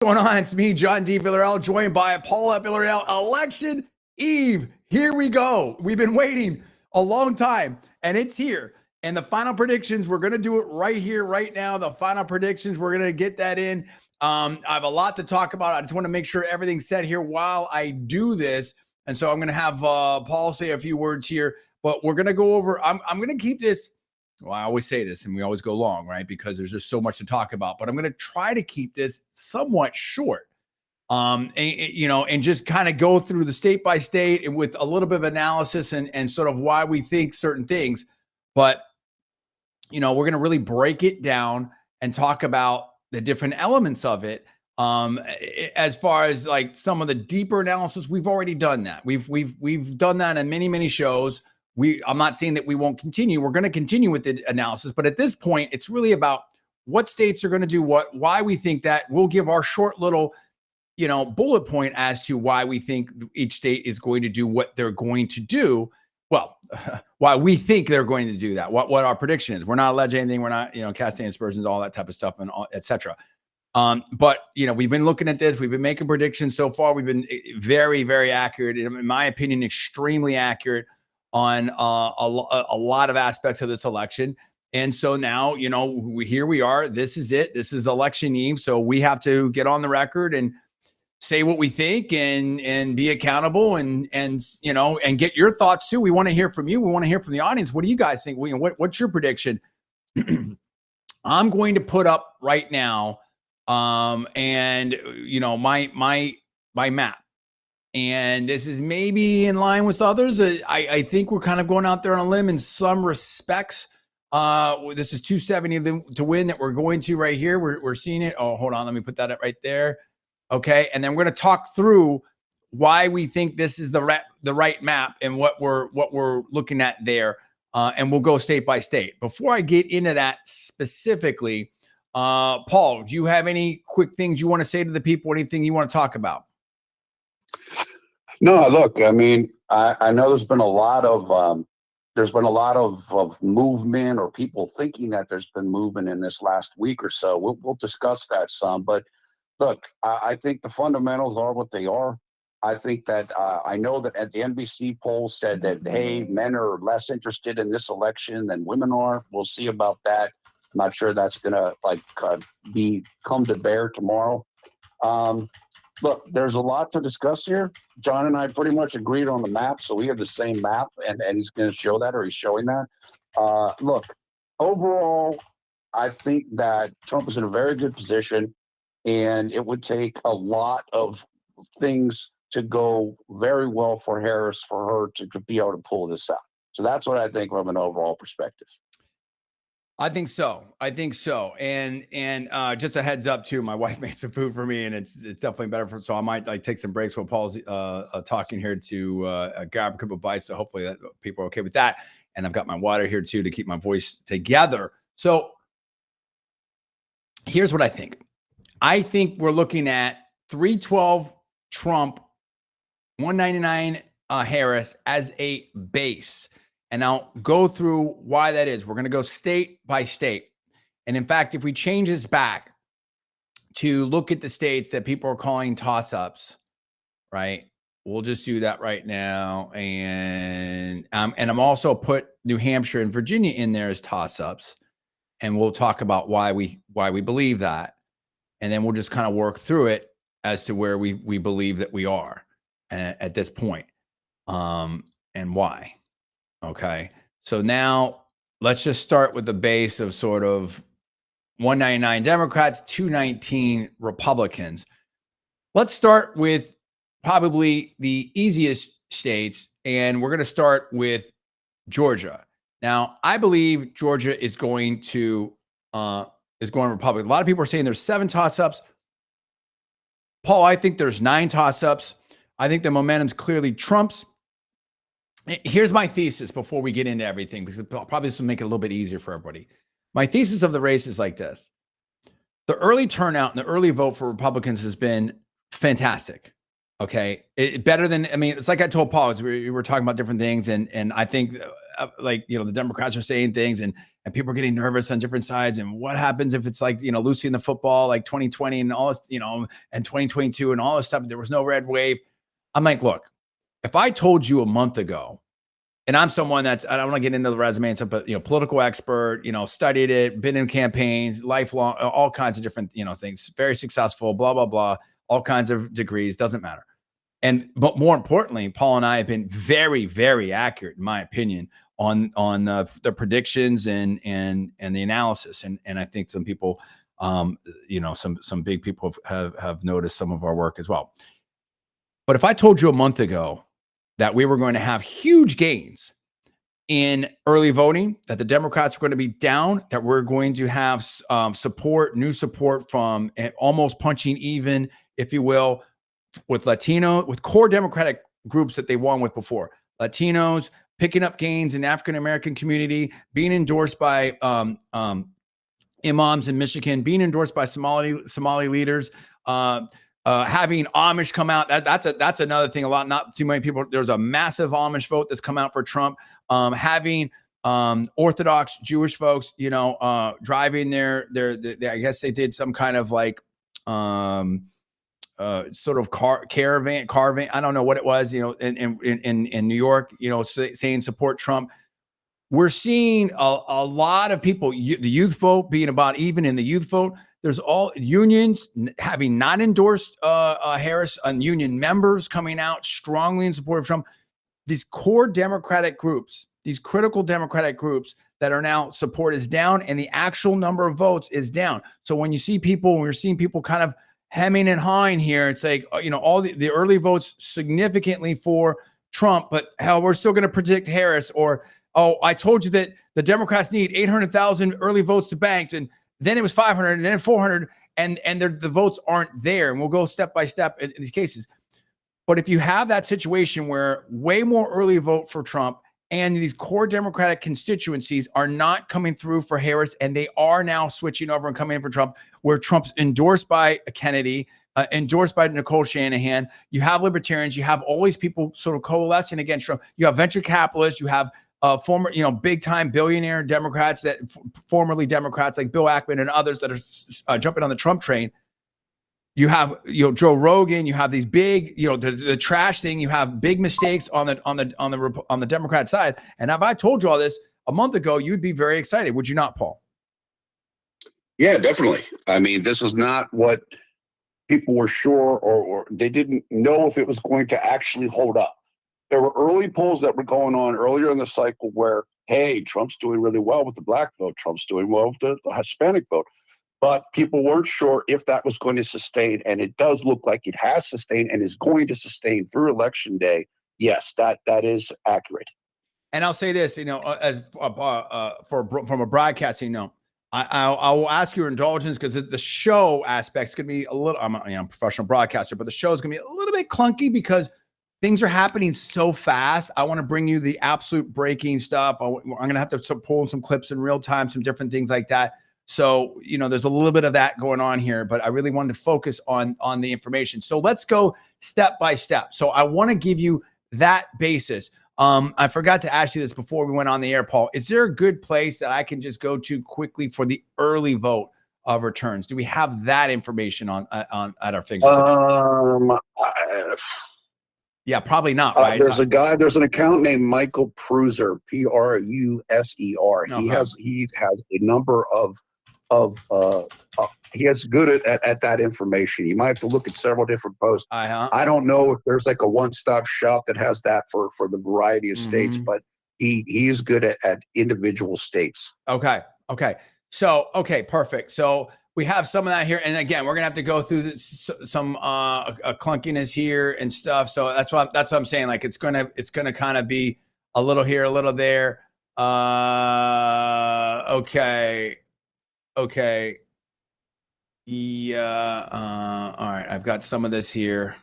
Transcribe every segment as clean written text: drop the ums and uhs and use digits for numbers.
going on? It's me, John D. Villarreal, joined by Paula Villarreal. Election Eve. Here we go. We've been waiting a long time, and it's here. And the final predictions, we're going to do it right here, right now. The final predictions, we're going to get that in. I have a lot to talk about. I just want to make sure everything's set here while I do this. And so I'm going to have Paul say a few words here, but we're going to go over, I'm going to keep this. Well, I always say this and we always go long, right? Because there's just so much to talk about, but I'm going to try to keep this somewhat short. And just kind of go through the state by state and with a little bit of analysis and sort of why we think certain things. But, we're going to really break it down and talk about the different elements of it. As far as like some of the deeper analysis, we've already done that. We've done that in many, many shows. I'm not saying that we won't continue. We're going to continue with the analysis, but at this point, it's really about what states are going to do what, why we think that. We'll give our short little, bullet point as to why we think each state is going to do what they're going to do. Well, why we think they're going to do that. What our prediction is. We're not alleging anything. We're not, casting aspersions, all that type of stuff, and et cetera. But we've been looking at this. We've been making predictions so far. We've been very, very accurate. In my opinion, extremely accurate on a lot of aspects of this election. And so now, here we are. This is it. This is election eve. So we have to get on the record and say what we think and be accountable and get your thoughts too. We want to hear from you. We want to hear from the audience. What do you guys think? What's your prediction? I'm going to put up right now my map. And this is maybe in line with others. I think we're kind of going out there on a limb in some respects. This is 270 to win that we're going to right here. We're seeing it. Oh, hold on. Let me put that up right there. Okay. And then we're going to talk through why we think this is the right map and what we're looking at there. And we'll go state by state. Before I get into that specifically, Paul, do you have any quick things you want to say to the people? Anything you want to talk about? No, look, I mean, I know there's been a lot of movement or people thinking that there's been movement in this last week or so. We'll discuss that some, but look, I think the fundamentals are what they are. I think that I know that at the NBC poll said that, hey, men are less interested in this election than women are. We'll see about that. I'm not sure that's going to come to bear tomorrow. Look, there's a lot to discuss here. John and I pretty much agreed on the map, so we have the same map, and he's going to show that, or he's showing that. Look, overall, I think that Trump is in a very good position, and it would take a lot of things to go very well for Harris for her to be able to pull this out. So that's what I think from an overall perspective. I think so. And just a heads up too, my wife made some food for me and it's definitely better so I might take some breaks while Paul's talking here to grab a couple of bites. So hopefully that people are okay with that. And I've got my water here too, to keep my voice together. So here's what I think. I think we're looking at 312 Trump, 199 Harris as a base. And I'll go through why that is. We're going to go state by state. And in fact, if we change this back to look at the states that people are calling toss-ups, right? We'll just do that right now. And I'm also put New Hampshire and Virginia in there as toss-ups. And we'll talk about why we believe that. And then we'll just kind of work through it as to where we believe that we are at this point, and why. Okay, so now let's just start with the base of sort of 199 Democrats, 219 Republicans. Let's start with probably the easiest states, and we're going to start with Georgia. Now, I believe Georgia is going Republican. A lot of people are saying there's 7 toss-ups. Paul, I think there's 9 toss-ups. I think the momentum's clearly Trump's. Here's my thesis before we get into everything, because probably this will make it a little bit easier for everybody. My thesis of the race is like this. The early turnout and the early vote for Republicans has been fantastic. Okay. Better than, it's like I told Paul, we were talking about different things. And I think like, the Democrats are saying things and people are getting nervous on different sides. And what happens if it's like, losing the football, like 2020 and all this, and 2022 and all this stuff, there was no red wave. I'm like, look, if I told you a month ago, and I'm someone I don't want to get into the resume and stuff, but, political expert, studied it, been in campaigns, lifelong, all kinds of different, things, very successful, blah, blah, blah, all kinds of degrees, doesn't matter. But more importantly, Paul and I have been very, very accurate, in my opinion, on the predictions and the analysis. And I think some people, some big people have noticed some of our work as well. But if I told you a month ago that we were going to have huge gains in early voting, that the Democrats are going to be down, that we're going to have new support from almost punching even, if you will, with core Democratic groups that they won with before, Latinos picking up gains in the African-American community, being endorsed by imams in Michigan, being endorsed by Somali leaders, having Amish come out. That's another thing. Not too many people. There's a massive Amish vote that's come out for Trump. Having Orthodox Jewish folks, driving their I guess they did some kind of like sort of caravan. I don't know what it was, in New York, saying support Trump. We're seeing a lot of people, the youth vote being about even in the youth vote. There's all unions having not endorsed Harris, and union members coming out strongly in support of Trump. These core Democratic groups, these critical Democratic groups that are now support is down, and the actual number of votes is down. So when we're seeing people kind of hemming and hawing here, it's like, all the early votes significantly for Trump, but hell, we're still going to predict Harris. Or, oh, I told you that the Democrats need 800,000 early votes to bank, and then it was 500, and then 400, and the votes aren't there. And we'll go step by step in these cases. But if you have that situation where way more early vote for Trump and these core Democratic constituencies are not coming through for Harris, and they are now switching over and coming in for Trump, where Trump's endorsed by Kennedy, endorsed by Nicole Shanahan, you have libertarians, you have all these people sort of coalescing against Trump. You have venture capitalists, you have former, big time billionaire Democrats formerly Democrats like Bill Ackman and others that are jumping on the Trump train. You have, Joe Rogan. You have these big, the trash thing. You have big mistakes on the Democrat side. And if I told you all this a month ago, you'd be very excited, would you not, Paul? Yeah, definitely. I mean, this was not what people were sure, or they didn't know if it was going to actually hold up. There were early polls that were going on earlier in the cycle where, hey, Trump's doing really well with the black vote. Trump's doing well with the Hispanic vote. But people weren't sure if that was going to sustain, and it does look like it has sustained and is going to sustain through Election Day. Yes, that is accurate. And I'll say this, as from a broadcasting note, I will ask your indulgence because the show aspect is going to be a little. I'm a professional broadcaster, but the show is going to be a little bit clunky because things are happening so fast. I want to bring you the absolute breaking stuff. I'm going to have to pull some clips in real time, some different things like that. So, there's a little bit of that going on here, but I really wanted to focus on the information. So let's go step by step. So I want to give you that basis. I forgot to ask you this before we went on the air, Paul. Is there a good place that I can just go to quickly for the early vote of returns? Do we have that information on at our fingertips? Yeah, probably not, right? There's an account named Michael Pruser, Pruser. He has a number of he has good at that information. You might have to look at several different posts. I don't know if there's like a one-stop shop that has that for the variety of states, but he is good at individual states. Okay. So, perfect. So we have some of that here. And again, we're going to have to go through some clunkiness here and stuff. So that's what I'm saying. Like it's going to kind of be a little here, a little there. Okay. Yeah. All right. I've got some of this here.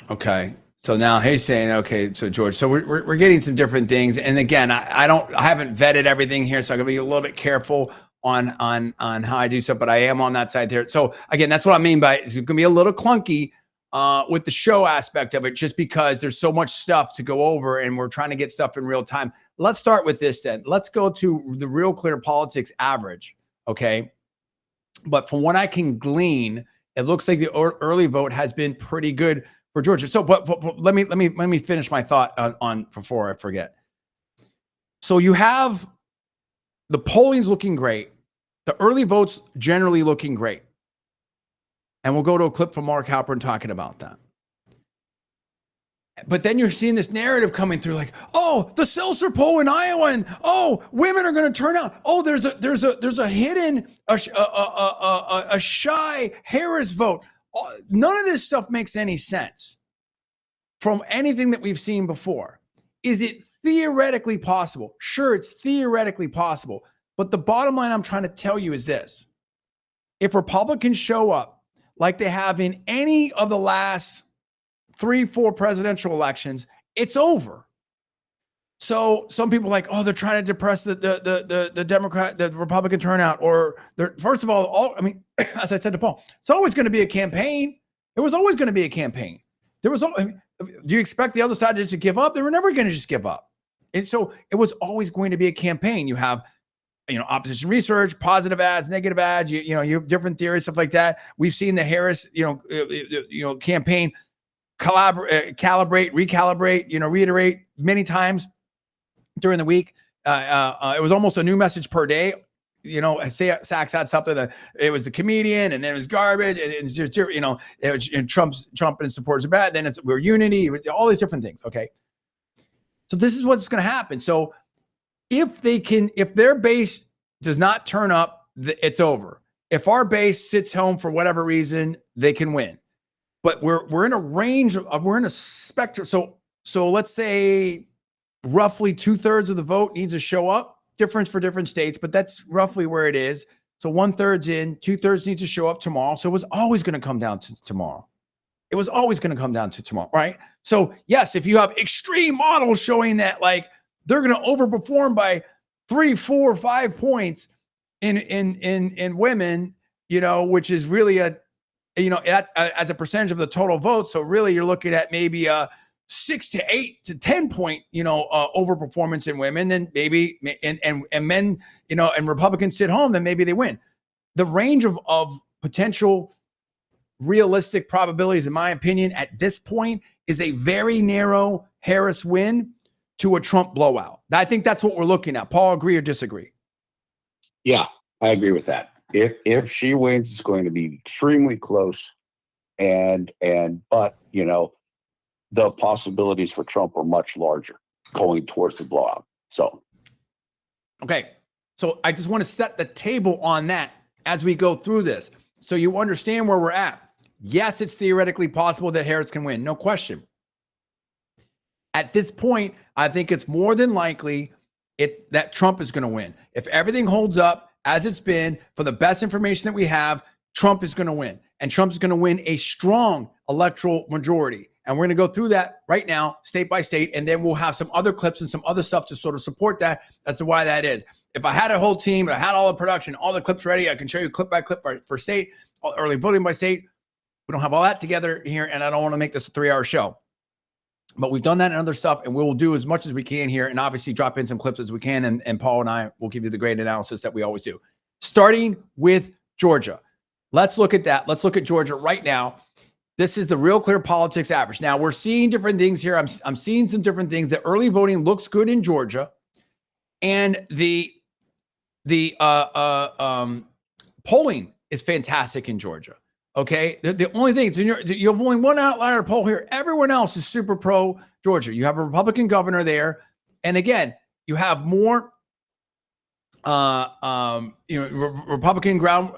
Okay. So now he's saying, okay, so George, so we're getting some different things. And again, I haven't vetted everything here. So I'm gonna be a little bit careful on how I do stuff, but I am on that side there. So again, that's what I mean by it's gonna be a little clunky with the show aspect of it, just because there's so much stuff to go over and we're trying to get stuff in real time. Let's start with this then. Let's go to the Real Clear Politics average, okay? But from what I can glean, it looks like the early vote has been pretty good for Georgia. So, but let me finish my thought on before I forget. So you have the polling's looking great, the early votes generally looking great. And we'll go to a clip from Mark Halpern talking about that. But then you're seeing this narrative coming through like, oh, the Seltzer poll in Iowa, and oh, women are going to turn out. Oh, there's a hidden, a shy Harris vote. None of this stuff makes any sense from anything that we've seen before. Is it theoretically possible? Sure, it's theoretically possible. But the bottom line I'm trying to tell you is this. If Republicans show up like they have in any of the last 3-4 presidential elections, it's over. So some people are like, oh, they're trying to depress the Republican turnout, or first of all, I mean, as I said to Paul, it's always going to be a campaign. It was always going to be a campaign. Do you expect the other side just to give up? They were never going to just give up. And so it was always going to be a campaign. You have opposition research, positive ads, negative ads, you have different theories, stuff like that. We've seen the Harris, campaign calibrate, recalibrate, reiterate many times during the week. It was almost a new message per day. Sachs had something that it was the comedian, and then it was garbage, and it's just, and Trump and supporters are bad. Then we're unity, all these different things. Okay. So this is what's going to happen. So if their base does not turn up, it's over. If our base sits home for whatever reason, they can win. But we're in a range we're in a spectrum. So let's say roughly 2/3 of the vote needs to show up. Difference for different states, but that's roughly where it is. So 1/3 in, 2/3 needs to show up tomorrow. So it was always going to come down to tomorrow. It was always going to come down to tomorrow, right? So yes, if you have extreme models showing that like they're going to overperform by 3, 4, 5 points in women, which is really as a percentage of the total vote. So really you're looking at maybe a 6 to 8 to 10 point, overperformance in women, then maybe, and men, and Republicans sit home, then maybe they win. The range of potential realistic probabilities, in my opinion, at this point is a very narrow Harris win to a Trump blowout. I think that's what we're looking at. Paul, agree or disagree? Yeah, I agree with that. If she wins, it's going to be extremely close, but the possibilities for Trump are much larger going towards the blowout. So, okay. So I just want to set the table on that as we go through this, so you understand where we're at. Yes, it's theoretically possible that Harris can win, no question. At this point, I think it's more than likely that Trump is going to win. If everything holds up as it's been, for the best information that we have, Trump is going to win. And Trump is going to win a strong electoral majority. And we're going to go through that right now, state by state, and then we'll have some other clips and some other stuff to sort of support that as to why that is. If I had a whole team, I had all the production, all the clips ready, I can show you clip by clip for state, early voting by state. We don't have all that together here, and I don't want to make this a 3-hour show. But we've done that and other stuff, and we will do as much as we can here, and obviously drop in some clips as we can, and Paul and I will give you the great analysis that we always do. Starting with Georgia. Let's look at that. Let's look at Georgia right now. This is the Real Clear Politics average. Now, we're seeing different things here. I'm seeing some different things. The early voting looks good in Georgia, and the polling is fantastic in Georgia. Okay, the only thing is you have only one outlier poll here. Everyone else is super pro Georgia. You have a Republican governor there, and again, you have more, Republican ground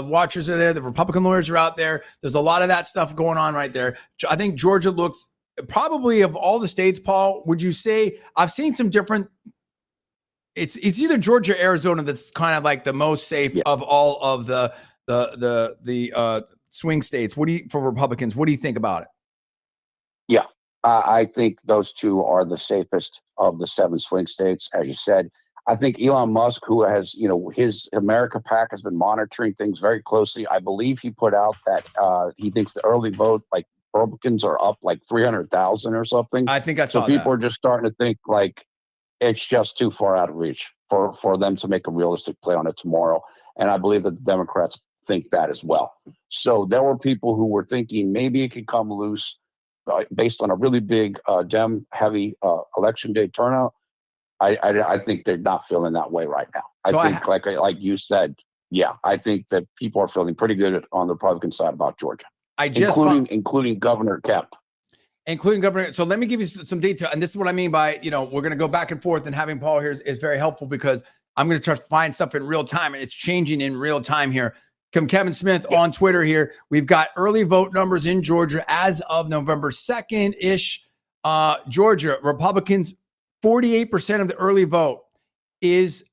watchers are there. The Republican lawyers are out there. There's a lot of that stuff going on right there. I think Georgia looks probably, of all the states, Paul, would you say I've seen some different? It's either Georgia or Arizona that's kind of like the most safe of all of the swing states. For Republicans, what do you think about it? Yeah, I think those two are the safest of the 7 swing states, as you said. I think Elon Musk, who has, his America PAC has been monitoring things very closely. I believe he put out that he thinks the early vote, like Republicans are up like 300,000 or something. I think I so saw people that. are just starting to think like it's just too far out of reach for them to make a realistic play on it tomorrow. And I believe that the Democrats think that as well. So there were people who were thinking maybe it could come loose based on a really big Dem heavy election day turnout. I think they're not feeling that way right now. So I think, like you said, yeah, I think that people are feeling pretty good on the Republican side about Georgia, including Governor Kemp. Including Governor. So let me give you some detail. And this is what I mean by, we're going to go back and forth, and having Paul here is very helpful because I'm going to try to find stuff in real time. It's changing in real time here. Kevin Smith on Twitter here. We've got early vote numbers in Georgia as of November 2nd-ish. Georgia, Republicans, 48% of the early vote is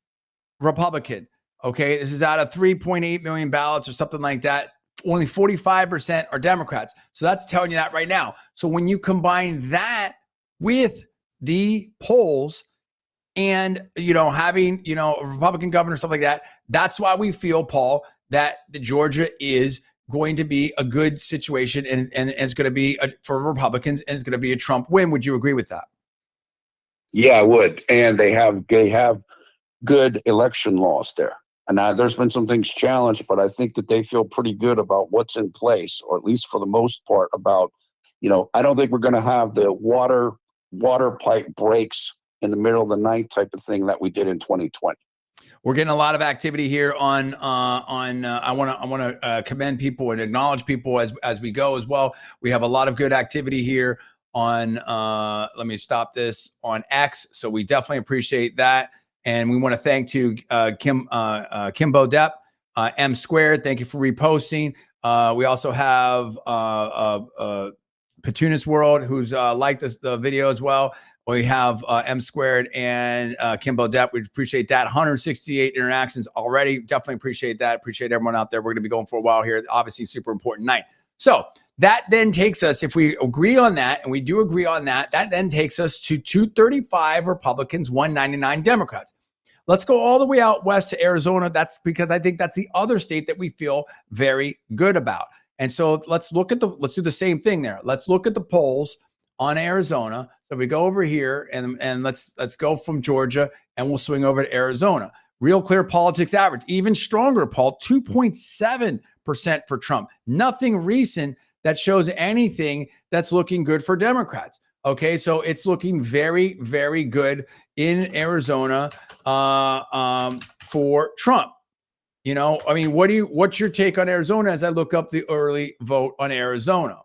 Republican. Okay, this is out of 3.8 million ballots or something like that. Only 45% are Democrats. So that's telling you that right now. So when you combine that with the polls and, having, a Republican governor, stuff like that, that's why we feel, Paul, that the Georgia is going to be a good situation and it's going to be for Republicans, and it's going to be a Trump win. Would you agree with that? Yeah, I would. And they have good election laws there. And there's been some things challenged, but I think that they feel pretty good about what's in place, or at least for the most part about, I don't think we're going to have the water pipe breaks in the middle of the night type of thing that we did in 2020. We're getting a lot of activity here on I want to commend people and acknowledge people as we go as well. We have a lot of good activity here on let me stop this, on X. So we definitely appreciate that. And we want to thank to Kimbo Depp, M Squared. Thank you for reposting. We also have Petunis World, who's liked the video as well. We have M Squared and Kimbo Depp. We appreciate that. 168 interactions already. Definitely appreciate that. Appreciate everyone out there. We're going to be going for a while here. Obviously, super important night. So that then takes us, if we agree on that, and we do agree on that, that then takes us to 235 Republicans, 199 Democrats. Let's go all the way out west to Arizona. That's because I think that's the other state that we feel very good about. And so let's do the same thing there. Let's look at the polls on Arizona. So we go over here and let's go from Georgia and we'll swing over to Arizona. Real Clear Politics average, even stronger, Paul, 2.7% for Trump. Nothing recent that shows anything that's looking good for Democrats. Okay, so it's looking very, very good in Arizona for Trump. What's your take on Arizona as I look up the early vote on Arizona?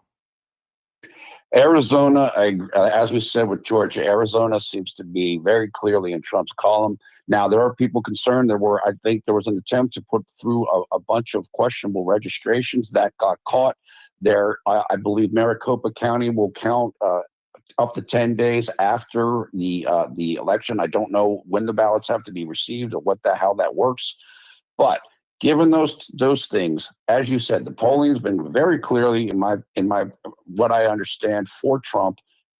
Arizona, as we said with Georgia, Arizona seems to be very clearly in Trump's column. Now, there are people concerned. I think there was an attempt to put through a bunch of questionable registrations that got caught there. I believe Maricopa County will count up to 10 days after the election. I don't know when the ballots have to be received or how that works. But given those things, as you said, the polling has been very clearly in my what I understand for Trump,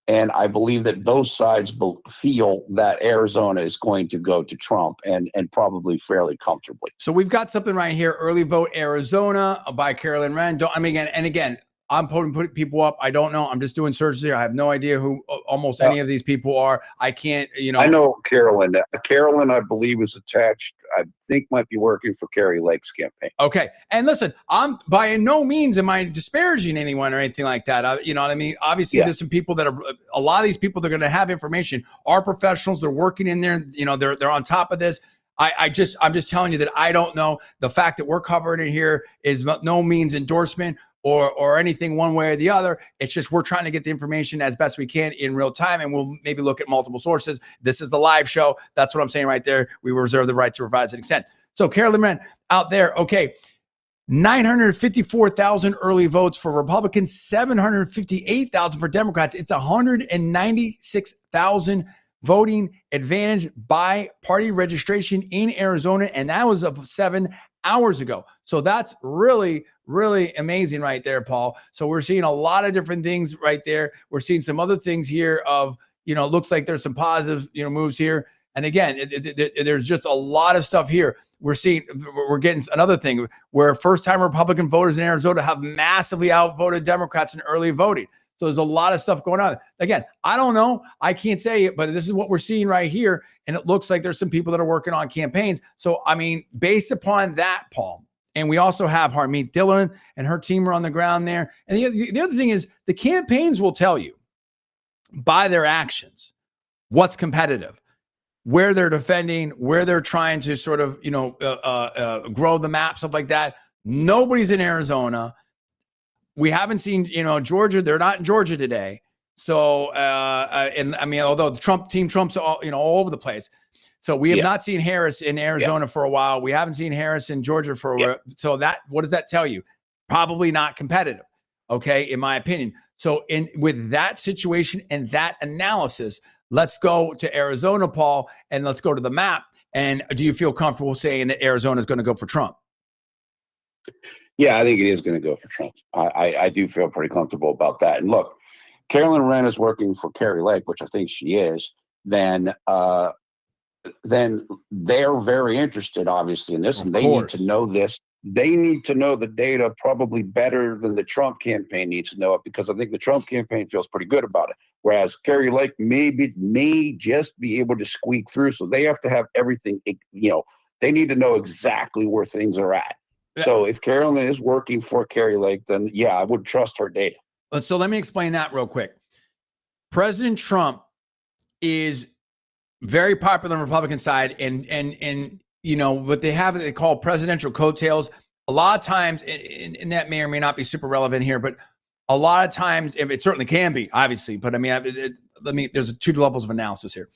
and I believe that both sides feel that Arizona is going to go to Trump and probably fairly comfortably. So we've got something right here: early vote Arizona by Carolyn Wren. Again, I'm putting people up. I don't know. I'm just doing searches here. I have no idea who almost any of these people are. I can't, I know Carolyn. Carolyn, I believe, is attached. I think might be working for Kari Lake's campaign. Okay. And listen, I'm by no means am I disparaging anyone or anything like that. You know what I mean? Obviously, There's some people a lot of these people that are going to have information are professionals. They're working in there. They're on top of this. I'm just telling you that I don't know. The fact that we're covering it here is no means endorsement or anything one way or the other. It's just we're trying to get the information as best we can in real time, and we'll maybe look at multiple sources. This is a live show. That's what I'm saying right there. We reserve the right to revise and extend. So Carolyn Wren out there, okay, 954,000 early votes for Republicans, 758,000 for Democrats. It's 196,000 voting advantage by party registration in Arizona, and that was of 7 hours ago. So that's really, really amazing right there, Paul. So we're seeing a lot of different things right there. We're seeing some other things here of, looks like there's some positive, moves here. And again, there's just a lot of stuff here. we're getting another thing where first-time Republican voters in Arizona have massively outvoted Democrats in early voting. So there's a lot of stuff going on. Again, I don't know. I can't say it, but this is what we're seeing right here. And it looks like there's some people that are working on campaigns. So, I mean, based upon that, Paul, and we also have Harmeet Dillon and her team are on the ground there. And the other thing is the campaigns will tell you by their actions what's competitive, where they're defending, where they're trying to sort of, grow the map, stuff like that. Nobody's in Arizona. We haven't seen, Georgia. They're not in Georgia today. So, and I mean, although the Trump's all over the place. So we have not seen Harris in Arizona for a while. We haven't seen Harris in Georgia for a while. So what does that tell you? Probably not competitive. Okay. In my opinion. So with that situation and that analysis, let's go to Arizona, Paul, and let's go to the map. And do you feel comfortable saying that Arizona is going to go for Trump? Yeah, I think it is going to go for Trump. I do feel pretty comfortable about that. And look, Carolyn Wren is working for Kari Lake, which I think she is. Then they're very interested, obviously, in this, and they need to know this. They need to know the data probably better than the Trump campaign needs to know it, because I think the Trump campaign feels pretty good about it, whereas Kari Lake may just be able to squeak through. So they have to have everything. They need to know exactly where things are at. Yeah. So if Carolyn is working for Kari Lake, then yeah, I would trust her data. So let me explain that real quick. President Trump is very popular on the Republican side, and what they call presidential coattails. A lot of times, and that may or may not be super relevant here, but a lot of times, it certainly can be, obviously. But I mean, there's two levels of analysis here.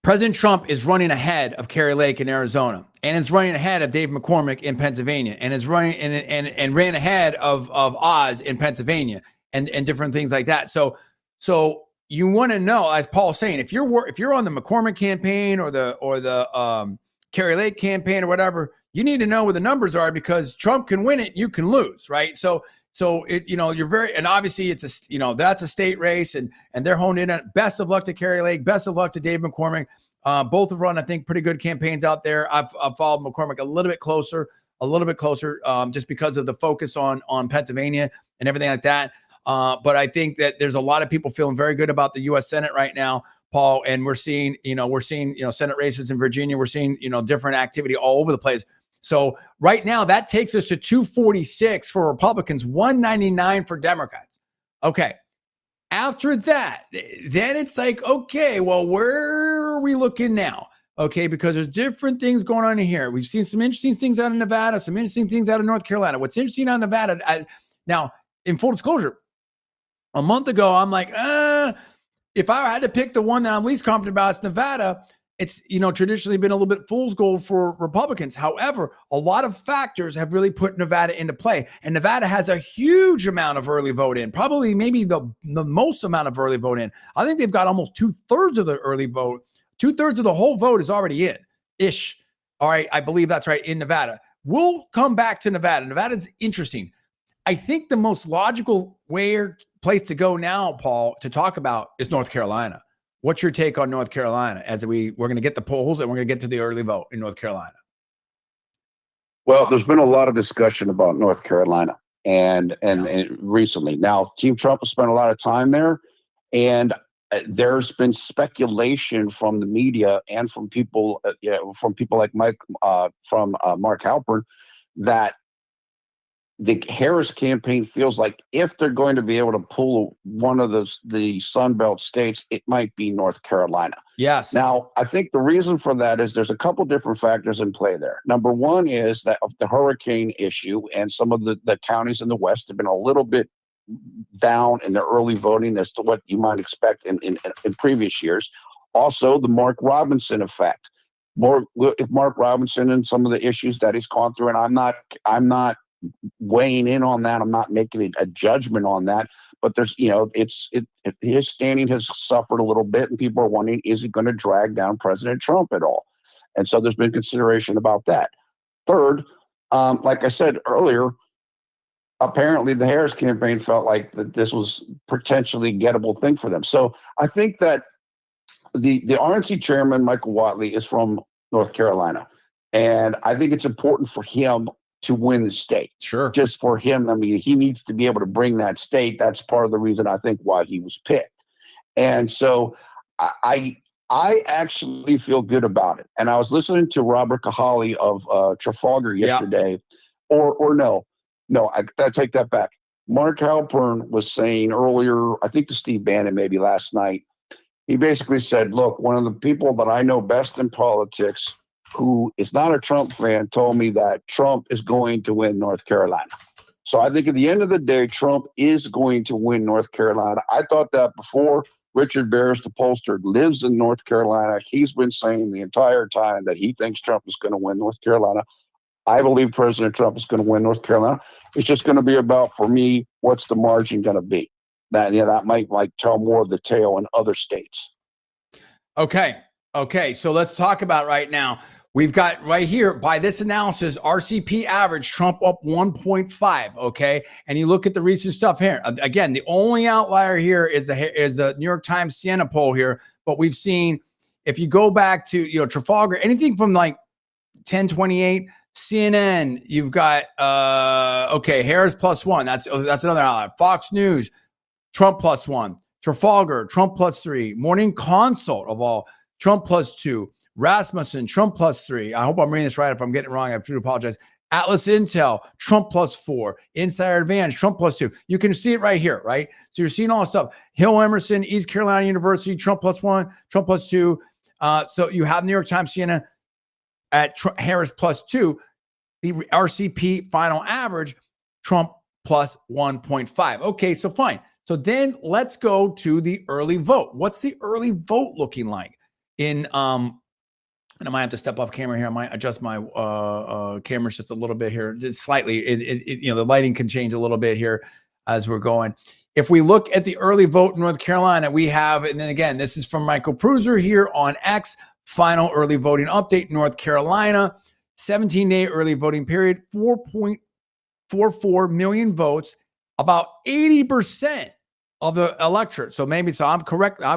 President Trump is running ahead of Kari Lake in Arizona, and is running ahead of Dave McCormick in Pennsylvania, and is running and ran ahead of Oz in Pennsylvania, and different things like that. So you want to know, as Paul's saying, if you're on the McCormick campaign or the Kari Lake campaign or whatever, you need to know where the numbers are, because Trump can win it, you can lose, right? So you're very, and obviously it's that's a state race, and they're honed in on. Best of luck to Kari Lake. Best of luck to Dave McCormick. Both have run, I think, pretty good campaigns out there. I've followed McCormick a little bit closer, just because of the focus on Pennsylvania and everything like that. But I think that there's a lot of people feeling very good about the U.S. Senate right now, Paul, and we're seeing Senate races in Virginia. We're seeing, different activity all over the place. So right now that takes us to 246 for Republicans, 199 for Democrats. Okay. After that, then it's like, okay, well, where are we looking now? Okay. Because there's different things going on in here. We've seen some interesting things out of Nevada, some interesting things out of North Carolina. What's interesting out of Nevada, now in full disclosure, a month ago, I'm like, if I had to pick the one that I'm least confident about, it's Nevada. It's, traditionally been a little bit fool's gold for Republicans. However, a lot of factors have really put Nevada into play. And Nevada has a huge amount of early vote in, probably maybe the most amount of early vote in. I think they've got almost 2/3 of the early vote. 2/3 of the whole vote is already in-ish. All right, I believe that's right, in Nevada. We'll come back to Nevada. Nevada's interesting. I think the most logical place to go now, Paul, to talk about is North Carolina. What's your take on North Carolina as we're going to get the polls and we're going to get to the early vote in North Carolina? Well, there's been a lot of discussion about North Carolina and recently. Now, Team Trump has spent a lot of time there, and there's been speculation from the media and from people like Mark Halpern that the Harris campaign feels like if they're going to be able to pull one of the Sun Belt states, it might be North Carolina. Yes. Now, I think the reason for that is there's a couple different factors in play there. Number one is that of the hurricane issue, and some of the counties in the West have been a little bit down in their early voting as to what you might expect in previous years. Also, the Mark Robinson effect. If Mark Robinson and some of the issues that he's gone through, and I'm not weighing in on that. I'm not making a judgment on that, but there's, his standing has suffered a little bit, and people are wondering, is he going to drag down President Trump at all? And so there's been consideration about that. Third, like I said earlier, apparently the Harris campaign felt like that this was potentially a gettable thing for them. So I think that the RNC chairman, Michael Whatley, is from North Carolina. And I think it's important for him to win the state. Sure. Just for him, I mean, he needs to be able to bring that state. That's part of the reason I think why he was picked. And so I actually feel good about it. And I was listening to Robert Kahali of Trafalgar yesterday, or no, I take that back. Mark Halpern was saying earlier, I think to Steve Bannon maybe last night, he basically said, look, one of the people that I know best in politics who is not a Trump fan told me that Trump is going to win North Carolina. So I think at the end of the day, Trump is going to win North Carolina. I thought that before. Richard Barris, the pollster, lives in North Carolina. He's been saying the entire time that he thinks Trump is going to win North Carolina. I believe President Trump is going to win North Carolina. It's just going to be about, for me, what's the margin going to be? That might tell more of the tale in other states. Okay. So let's talk about right now. We've got right here, by this analysis, RCP average, Trump up 1.5, okay? And you look at the recent stuff here. Again, the only outlier here is the New York Times Siena poll here, but we've seen, if you go back to, Trafalgar, anything from like 1028, CNN, you've got, Harris +1, that's another outlier. Fox News, Trump +1. Trafalgar, Trump +3. Morning Consult of all, Trump +2. Rasmussen, Trump +3. I hope I'm reading this right. If I'm getting it wrong, I have to apologize. Atlas Intel, Trump +4. Insider Advantage, Trump +2. You can see it right here, right? So you're seeing all this stuff. Hill Emerson, East Carolina University, Trump +1, Trump +2. So you have New York Times, Siena at Harris +2. The RCP final average, Trump +1.5. Okay, so fine. So then let's go to the early vote. What's the early vote looking like in and I might have to step off camera here. I might adjust my cameras just a little bit here, just slightly. The lighting can change a little bit here as we're going. If we look at the early vote in North Carolina, we have, and then again, this is from Michael Pruser here on X, final early voting update, North Carolina, 17-day early voting period, 4.44 million votes, about 80% of the electorate. So I've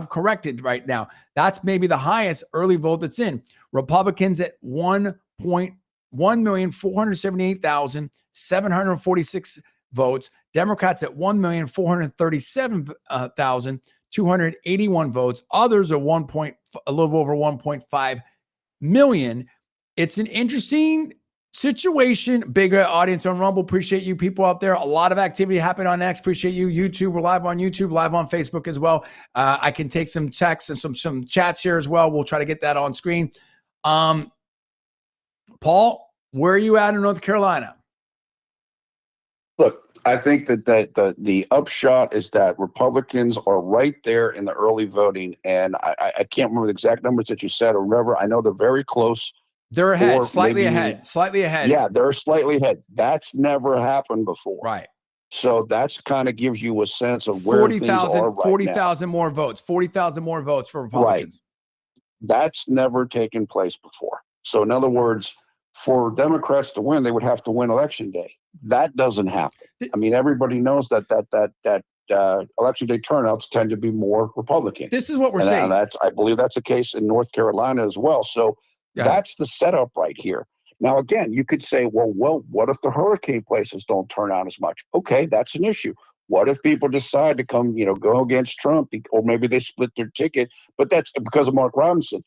corrected right now. That's maybe the highest early vote that's in. Republicans at 1,478,746 votes. Democrats at 1,437,281 votes. Others are a little over 1.5 million. It's an interesting situation. Bigger audience on Rumble. Appreciate you people out there. A lot of activity happening on X. Appreciate you. YouTube. We're live on YouTube, live on Facebook as well. I can take some texts and some chats here as well. We'll try to get that on screen. Paul, where are you at in North Carolina? Look, I think that the upshot is that Republicans are right there in the early voting, and I can't remember the exact numbers that you said or whatever. I know they're very close. They're ahead, slightly ahead. Yeah, they're slightly ahead. That's never happened before. Right. So that's kind of gives you a sense of where things are right 40,000 more votes. 40,000 more votes for Republicans. Right. That's never taken place before. So in other words, for Democrats to win, they would have to win election day. That doesn't happen. I mean, everybody knows that election day turnouts tend to be more Republican. This is what we're saying. I believe that's the case in North Carolina as well. So that's the setup right here. Now, again, you could say, well, what if the hurricane places don't turn out as much? Okay, that's an issue. What if people decide to come, go against Trump, or maybe they split their ticket, but that's because of Mark Robinson.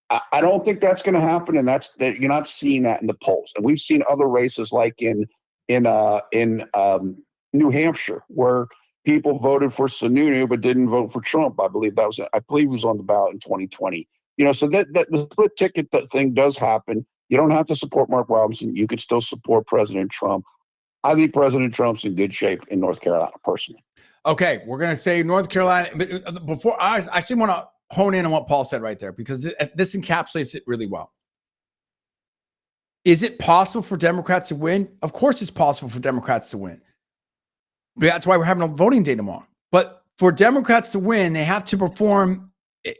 I don't think that's going to happen, and you're not seeing that in the polls. And we've seen other races like in New Hampshire, where people voted for Sununu but didn't vote for Trump. I believe he was on the ballot in 2020. So that the split ticket thing does happen. You don't have to support Mark Robinson. You could still support President Trump. I think President Trump's in good shape in North Carolina, personally. Okay, we're going to say North Carolina. But before, I actually want to hone in on what Paul said right there, because this encapsulates it really well. Is it possible for Democrats to win? Of course it's possible for Democrats to win. That's why we're having a voting day tomorrow. But for Democrats to win, they have to perform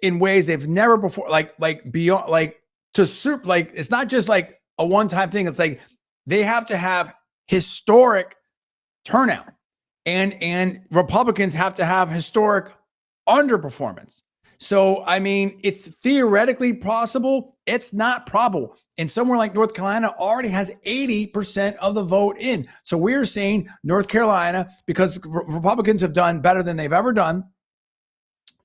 in ways they've never before, like beyond, it's not just like a one-time thing. It's like they have to have historic turnout, and Republicans have to have historic underperformance. So, I mean, it's theoretically possible. It's not probable. And somewhere like North Carolina already has 80% of the vote in. So we're saying North Carolina, because Republicans have done better than they've ever done,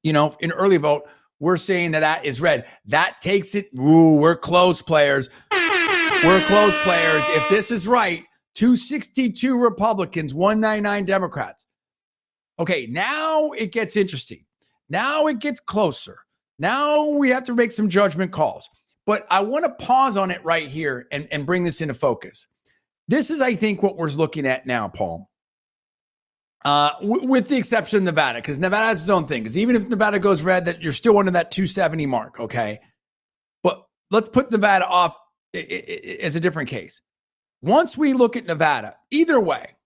in early vote, we're saying that is red. That takes it. Ooh, we're close, players. We're close, players. If this is right, 262 Republicans, 199 Democrats. Okay, now it gets interesting. Now it gets closer. Now we have to make some judgment calls. But I want to pause on it right here and bring this into focus. This is, I think, what we're looking at now, Paul. With the exception of Nevada, because Nevada has its own thing. Because even if Nevada goes red, that you're still under that 270 mark, okay? But let's put Nevada off as a different case. Once we look at Nevada, either way,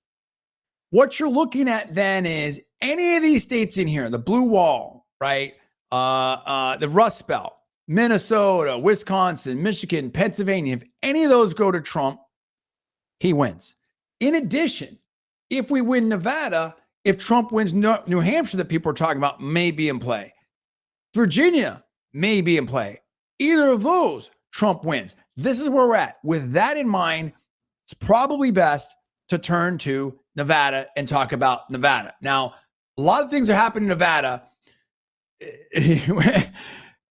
what you're looking at then is any of these states in here, the blue wall, right? The Rust Belt, Minnesota, Wisconsin, Michigan, Pennsylvania, if any of those go to Trump, he wins. In addition, if we win Nevada, if Trump wins New Hampshire, that people are talking about, may be in play. Virginia may be in play. Either of those, Trump wins. This is where we're at. With that in mind, it's probably best to turn to Nevada and talk about Nevada. Now, a lot of things are happening in Nevada.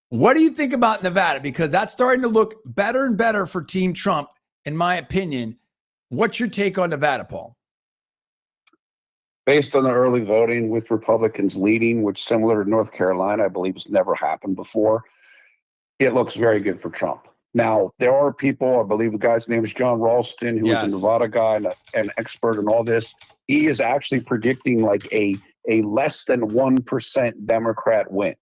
What do you think about Nevada? Because that's starting to look better and better for Team Trump, in my opinion. What's your take on Nevada, Paul? Based on the early voting with Republicans leading, which similar to North Carolina, I believe has never happened before, it looks very good for Trump. Now, there are people, I believe the guy's name is John Ralston, who is a Nevada guy and an expert in all this. He is actually predicting like a less than 1% Democrat win.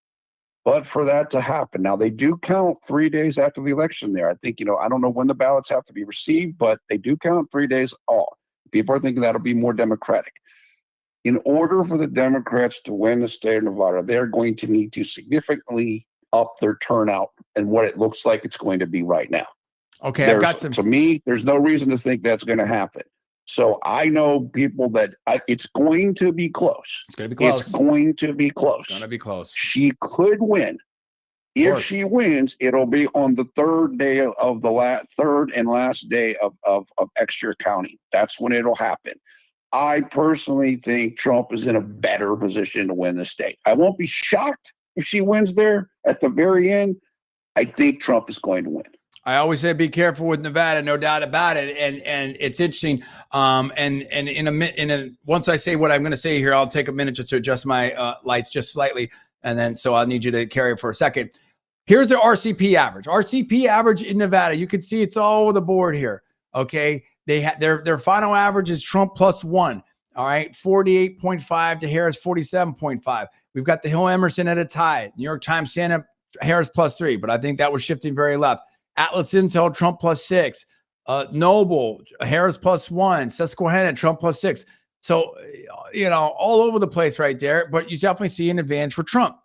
But for that to happen, now they do count 3 days after the election there. I think, I don't know when the ballots have to be received, but they do count 3 days off. People are thinking that'll be more democratic. In order for the Democrats to win the state of Nevada, they're going to need to significantly up their turnout and what it looks like it's going to be right now. Okay, I've got some. To me, there's no reason to think that's going to happen. So I know people that it's going to be close. It's going to be close. It's going to be close. It's going to be close. She could win. If she wins, it'll be on the third day of the third and last day of extra counting. That's when it'll happen. I personally think Trump is in a better position to win the state. I won't be shocked if she wins there at the very end. I think Trump is going to win. I always say be careful with Nevada, no doubt about it. And it's interesting. And once I say what I'm going to say here, I'll take a minute just to adjust my lights just slightly, and then so I'll need you to carry it for a second. Here's the RCP average. RCP average in Nevada. You can see it's all over the board here. Okay, they had their final average is Trump +1. All right, 48.5 to Harris 47.5. We've got the Hill Emerson at a tie. New York Times Santa Harris +3, but I think that was shifting very left. Atlas Intel, Trump +6. Noble, Harris +1. Susquehanna, Trump +6. So, all over the place right there, but you definitely see an advantage for Trump.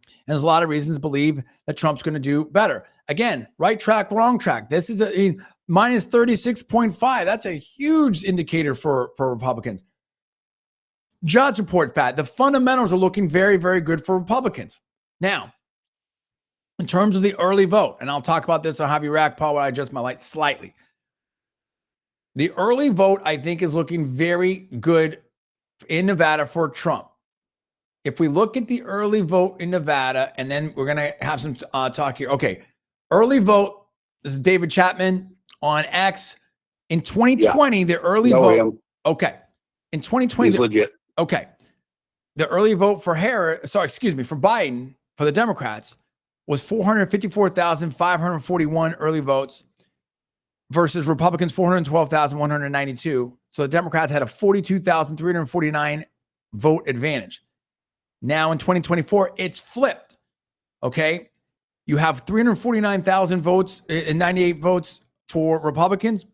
And there's a lot of reasons to believe that Trump's going to do better. Again, right track, wrong track. This is minus 36.5. That's a huge indicator for Republicans. Jobs reports, Pat. The fundamentals are looking very, very good for Republicans. Now, in terms of the early vote, and I'll talk about this on Javi Rack, Paul, when I adjust my light slightly. The early vote, I think, is looking very good in Nevada for Trump. If we look at the early vote in Nevada, and then we're going to have some talk here. Okay, early vote. This is David Chapman on X. In 2020, the early vote. Okay. In 2020, he's legit. Okay. The early vote for for Biden, for the Democrats, was 454,541 early votes versus Republicans 412,192. So the Democrats had a 42,349 vote advantage. Now in 2024, it's flipped. Okay. You have 349,000 votes and 98 votes for Republicans,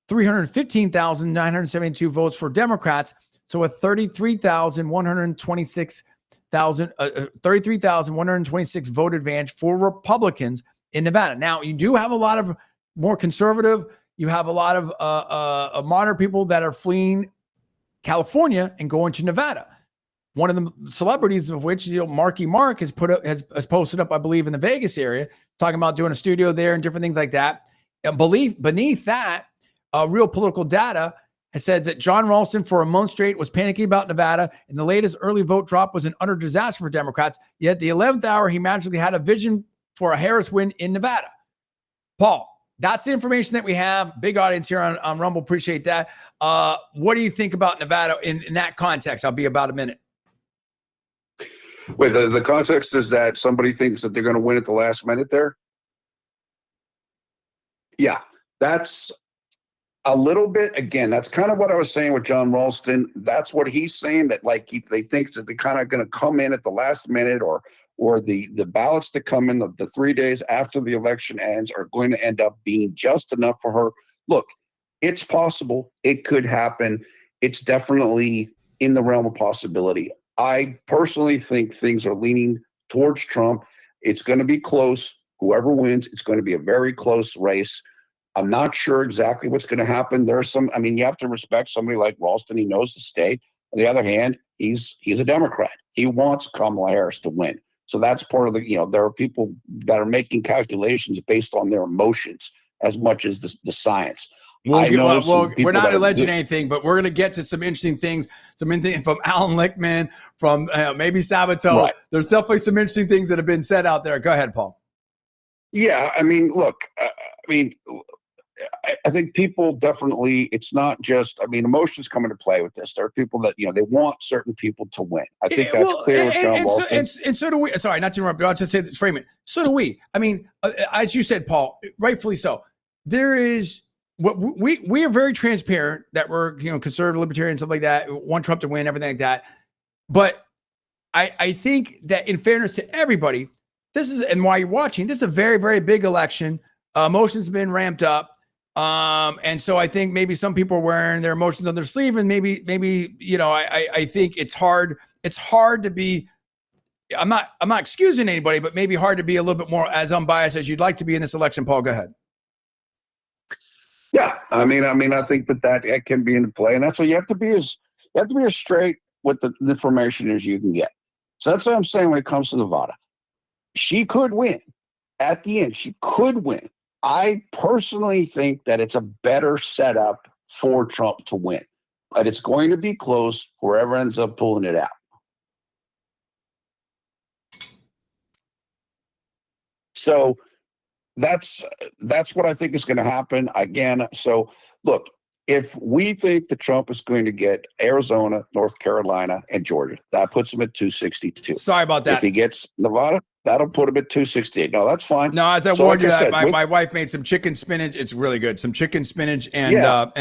315,972 votes for Democrats. So a 33,126 vote advantage for Republicans in Nevada. Now, you do have a lot of more conservative. You have a lot of moderate people that are fleeing California and going to Nevada. one of the celebrities of which, Marky Mark has has posted up, I believe, in the Vegas area, talking about doing a studio there and different things like that. And beneath that, Real Political Data has said that John Ralston for a month straight was panicking about Nevada, and the latest early vote drop was an utter disaster for Democrats. Yet the 11th hour, he magically had a vision for a Harris win in Nevada. Paul, that's the information that we have. Big audience here on Rumble. Appreciate that. What do you think about Nevada in that context? I'll be about a minute. Wait, the context is that somebody thinks that they're going to win at the last minute there? Yeah, that's a little bit, again, that's kind of what I was saying with John Ralston. That's what he's saying, that like they think that they're kind of going to come in at the last minute, or the ballots that come in the 3 days after the election ends are going to end up being just enough for her. Look, it's possible. It could happen. It's definitely in the realm of possibility. I personally think things are leaning towards Trump. It's going to be close. Whoever wins, it's going to be a very close race. I'm not sure exactly what's going to happen. There's some, I mean, you have to respect somebody like Ralston. He knows the state. On the other hand, he's a Democrat. He wants Kamala Harris to win. So that's part of the, there are people that are making calculations based on their emotions as much as the science. We're not alleging anything, but we're going to get to some interesting things, from Alan Lichtman, from maybe Sabato. Right. There's definitely some interesting things that have been said out there. Go ahead, Paul. Yeah, I mean, look, I think people definitely, it's not just, emotions come into play with this. There are people that, they want certain people to win. I think that's clear with John Ralston. And so do we. Sorry, not to interrupt, but I'll just say this, frame it. So do we. I mean, as you said, Paul, rightfully so. There is, what we are very transparent that we're, conservative, libertarian, stuff like that, want Trump to win, everything like that. But I think that in fairness to everybody, this is, and while you're watching, this is a very, very big election. Emotions have been ramped up. And so I think maybe some people are wearing their emotions on their sleeve, and maybe, I think it's hard to be, I'm not excusing anybody, but maybe hard to be a little bit more as unbiased as you'd like to be in this election. Paul, go ahead. Yeah. I think that can be in play, and that's what you have to be as straight with the information as you can get. So that's what I'm saying when it comes to Nevada. She could win at the end. She could win. I personally think that it's a better setup for Trump to win, but it's going to be close. Whoever ends up pulling it out. So that's what I think is going to happen again. So look, if we think that Trump is going to get Arizona, North Carolina, and Georgia, that puts him at 262. Sorry about that. If he gets Nevada, that'll put him at 268. No, that's fine. No, as I warned you, my wife made some chicken spinach. It's really good. Some chicken spinach and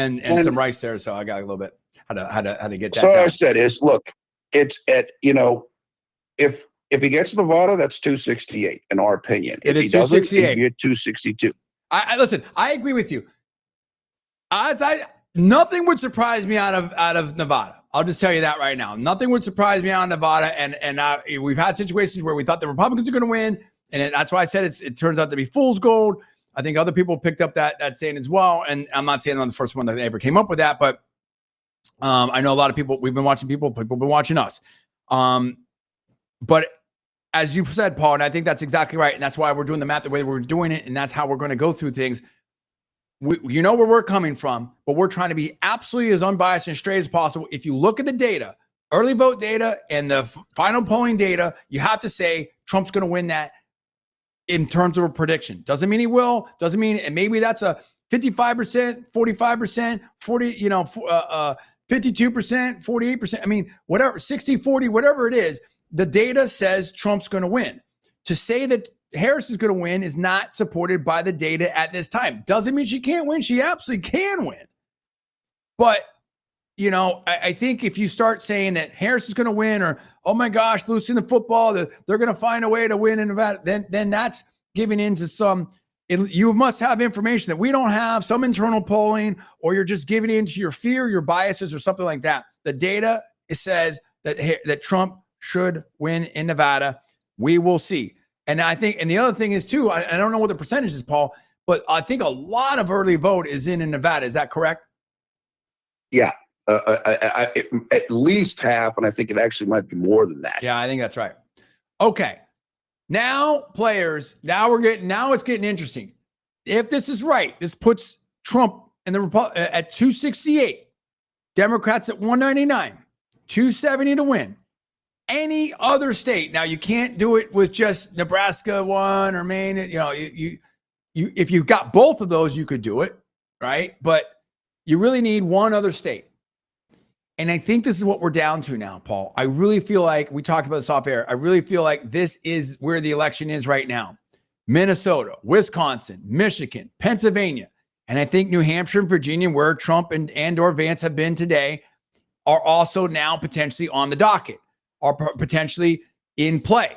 some rice there. So I got a little bit how to get that. So down. I said is, look, it's at, if he gets Nevada, that's 268 in our opinion. It if is he doesn't, 268. you get 262. I listen. I agree with you. Nothing would surprise me out of Nevada. I'll just tell you that right now. Nothing would surprise me out of Nevada. And we've had situations where we thought the Republicans are going to win, and that's why I said it turns out to be fool's gold. I think other people picked up that saying as well. And I'm not saying I'm the first one that ever came up with that, but I know a lot of people. We've been watching people have been watching us. But as you said, Paul, and I think that's exactly right, and that's why we're doing the math the way we're doing it, and that's how we're going to go through things. You know where we're coming from, but we're trying to be absolutely as unbiased and straight as possible. If you look at the data, early vote data and the final polling data, you have to say Trump's going to win that in terms of a prediction. Doesn't mean he will. Doesn't mean, and maybe that's a 55%, 45%, 52%, 48%. Whatever, 60, 40, whatever it is, the data says Trump's going to win. To say that Harris is going to win is not supported by the data at this time. Doesn't mean she can't win. She absolutely can win. But, I think if you start saying that Harris is going to win, or, oh my gosh, losing the football, they're going to find a way to win in Nevada, then that's giving into some, you must have information that we don't have, some internal polling, or you're just giving into your fear, your biases, or something like that. The data, it says that Trump should win in Nevada. We will see. And I think, and the other thing is too, I don't know what the percentage is, Paul, but I think a lot of early vote is in Nevada. Is that correct? Yeah. At least half, and I think it actually might be more than that. Yeah, I think that's right. Okay. Now, players, now it's getting interesting. If this is right, this puts Trump and the at 268, Democrats at 199, 270 to win. Any other state, now you can't do it with just Nebraska one or Maine. You know, you if you've got both of those, you could do it, right? But you really need one other state. And I think this is what we're down to now, Paul. I really feel like we talked about this off air. I really feel like this is where the election is right now. Minnesota, Wisconsin, Michigan, Pennsylvania, and I think New Hampshire and Virginia, where Trump and or Vance have been today, are also now potentially on the docket, are potentially in play.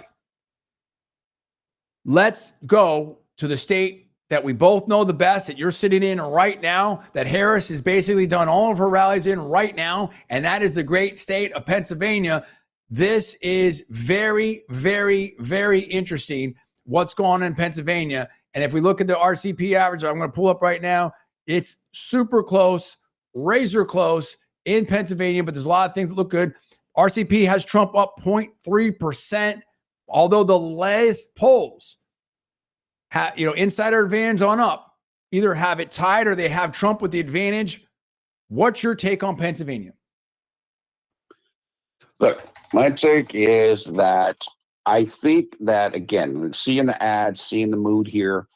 Let's go to the state that we both know the best, that you're sitting in right now, that Harris has basically done all of her rallies in right now, and that is the great state of Pennsylvania. This is very, very, very interesting what's going on in Pennsylvania. And if we look at the RCP average, I'm going to pull up right now, it's super close, razor close in Pennsylvania, but there's a lot of things that look good. RCP has Trump up 0.3%, although the latest polls, insider advantage on up, either have it tied or they have Trump with the advantage. What's your take on Pennsylvania? Look, my take is that I think that, again, seeing the ads, seeing the mood here,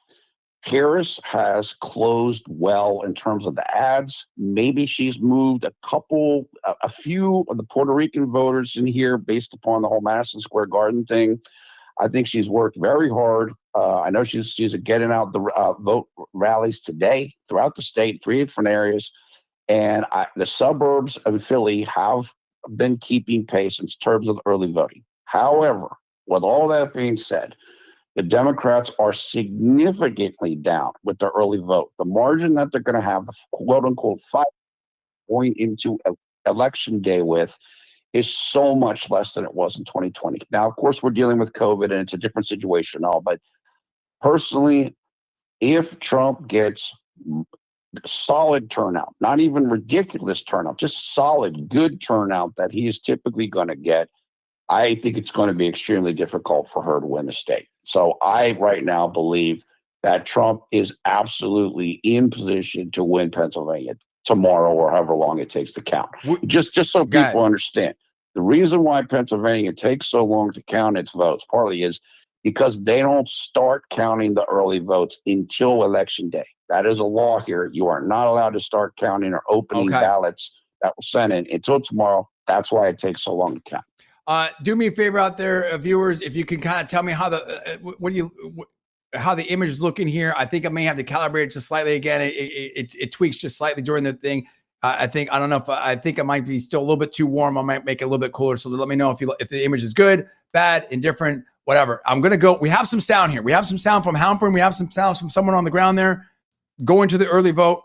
Harris has closed well in terms of the ads. Maybe she's moved a few of the Puerto Rican voters in here based upon the whole Madison Square Garden thing. I think she's worked very hard. I know she's getting out the vote rallies today throughout the state, 3 different areas. And the suburbs of Philly have been keeping pace in terms of the early voting. However, with all that being said, the Democrats are significantly down with the early vote. The margin that they're going to have, the quote unquote, 5 going into election day with, is so much less than it was in 2020. Now, of course, we're dealing with COVID and it's a different situation and all, but personally, if Trump gets solid turnout, not even ridiculous turnout, just solid, good turnout that he is typically going to get, I think it's going to be extremely difficult for her to win the state. So I right now believe that Trump is absolutely in position to win Pennsylvania tomorrow or however long it takes to count. Just so people understand, the reason why Pennsylvania takes so long to count its votes partly is because they don't start counting the early votes until election day. That is a law here. You are not allowed to start counting or opening ballots that were sent in until tomorrow. That's why it takes so long to count. Do me a favor out there, viewers, if you can kind of tell me how how the image is looking here. I think I may have to calibrate it just slightly again. It tweaks just slightly during the thing. I think it might be still a little bit too warm. I might make it a little bit cooler. So let me know if the image is good, bad, indifferent, whatever. I'm going to go. We have some sound here. We have some sound from Halpern. We have some sound from someone on the ground there going to the early vote.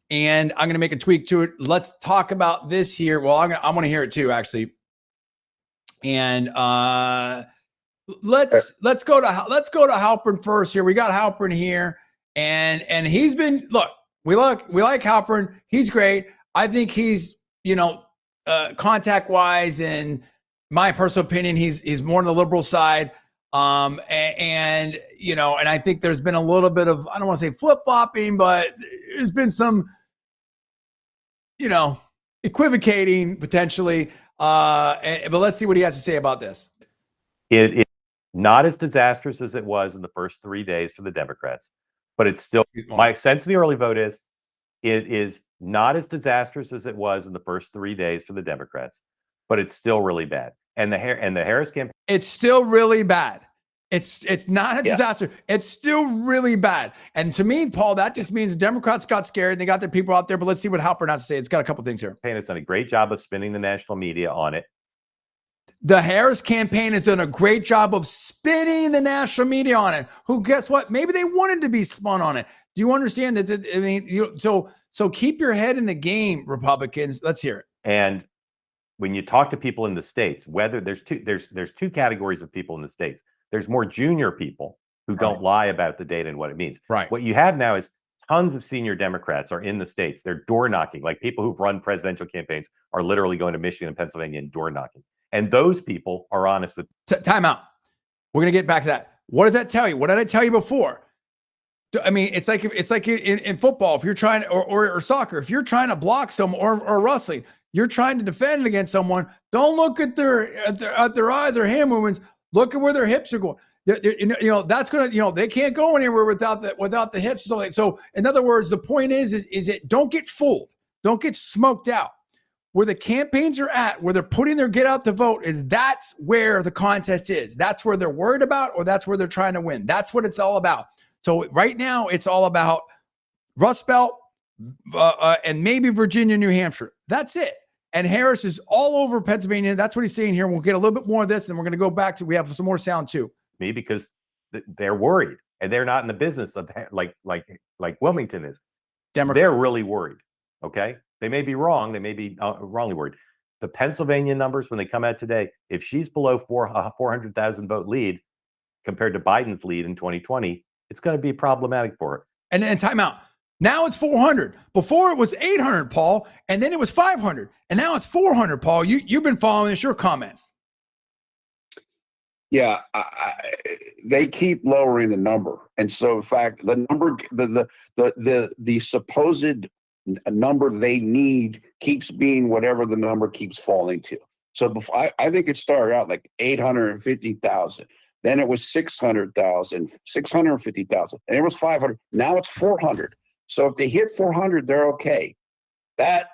And I'm going to make a tweak to it. Let's talk about this here. Well, I want to hear it too, actually. And let's go to Halpern first here. We got Halpern here, and he's been we like Halpern. He's great. I think he's contact wise, and my personal opinion, he's more on the liberal side. And I think there's been a little bit of, I don't want to say flip flopping, but there's been some equivocating potentially. But let's see what he has to say about this. It is not as disastrous as it was in the first 3 days for the Democrats, but it's still, my sense of the early vote is, it is not as disastrous as it was in the first 3 days for the Democrats, but it's still really bad. And the Harris campaign, it's still really bad. It's not a disaster. It's still really bad. And to me, Paul, that just means the Democrats got scared and they got their people out there. But let's see what Halpern has to say. It's got a couple things here. Campaign has done a great job of spinning the national media on it. The Harris campaign has done a great job of spinning the national media on it. Who, guess what? Maybe they wanted to be spun on it. Do you understand that? I mean, so keep your head in the game, Republicans. Let's hear it. And when you talk to people in the states, whether there's two categories of people in the states. There's more junior people who don't lie about the data and what it means. Right. What you have now is tons of senior Democrats are in the states. They're door knocking. Like people who've run presidential campaigns are literally going to Michigan and Pennsylvania and door knocking. And those people are honest with. Time out. We're going to get back to that. What does that tell you? What did I tell you before? I mean, it's like in football, if you're trying to, or soccer, if you're trying to block someone or wrestling, you're trying to defend against someone. Don't look at their eyes or hand movements. Look at where their hips are going. That's gonna, they can't go anywhere without the hips. So in other words, the point is it don't get fooled. Don't get smoked out. Where the campaigns are at, where they're putting their get out the vote, that's where the contest is. That's where they're worried about, or that's where they're trying to win. That's what it's all about. So right now, it's all about Rust Belt and maybe Virginia, New Hampshire. That's it. And Harris is all over Pennsylvania. That's what he's saying here. We'll get a little bit more of this, and we're going to go back to, we have some more sound too. Me, because they're worried, and they're not in the business of like Wilmington is. They're really worried. Okay, they may be wrong. They may be wrongly worried. The Pennsylvania numbers, when they come out today, if she's below 400,000 vote lead compared to Biden's lead in 2020, it's going to be problematic for her. And time out. Now it's 400. Before it was 800, Paul, and then it was 500, and now it's 400. Paul, you've been following this. Your comments? Yeah, they keep lowering the number, and so in fact, the number, the supposed number they need keeps being whatever the number keeps falling to. So before, I think it started out like 850,000. Then it was 600,000, 650,000, and it was 500. Now it's 400. So if they hit 400, they're okay. That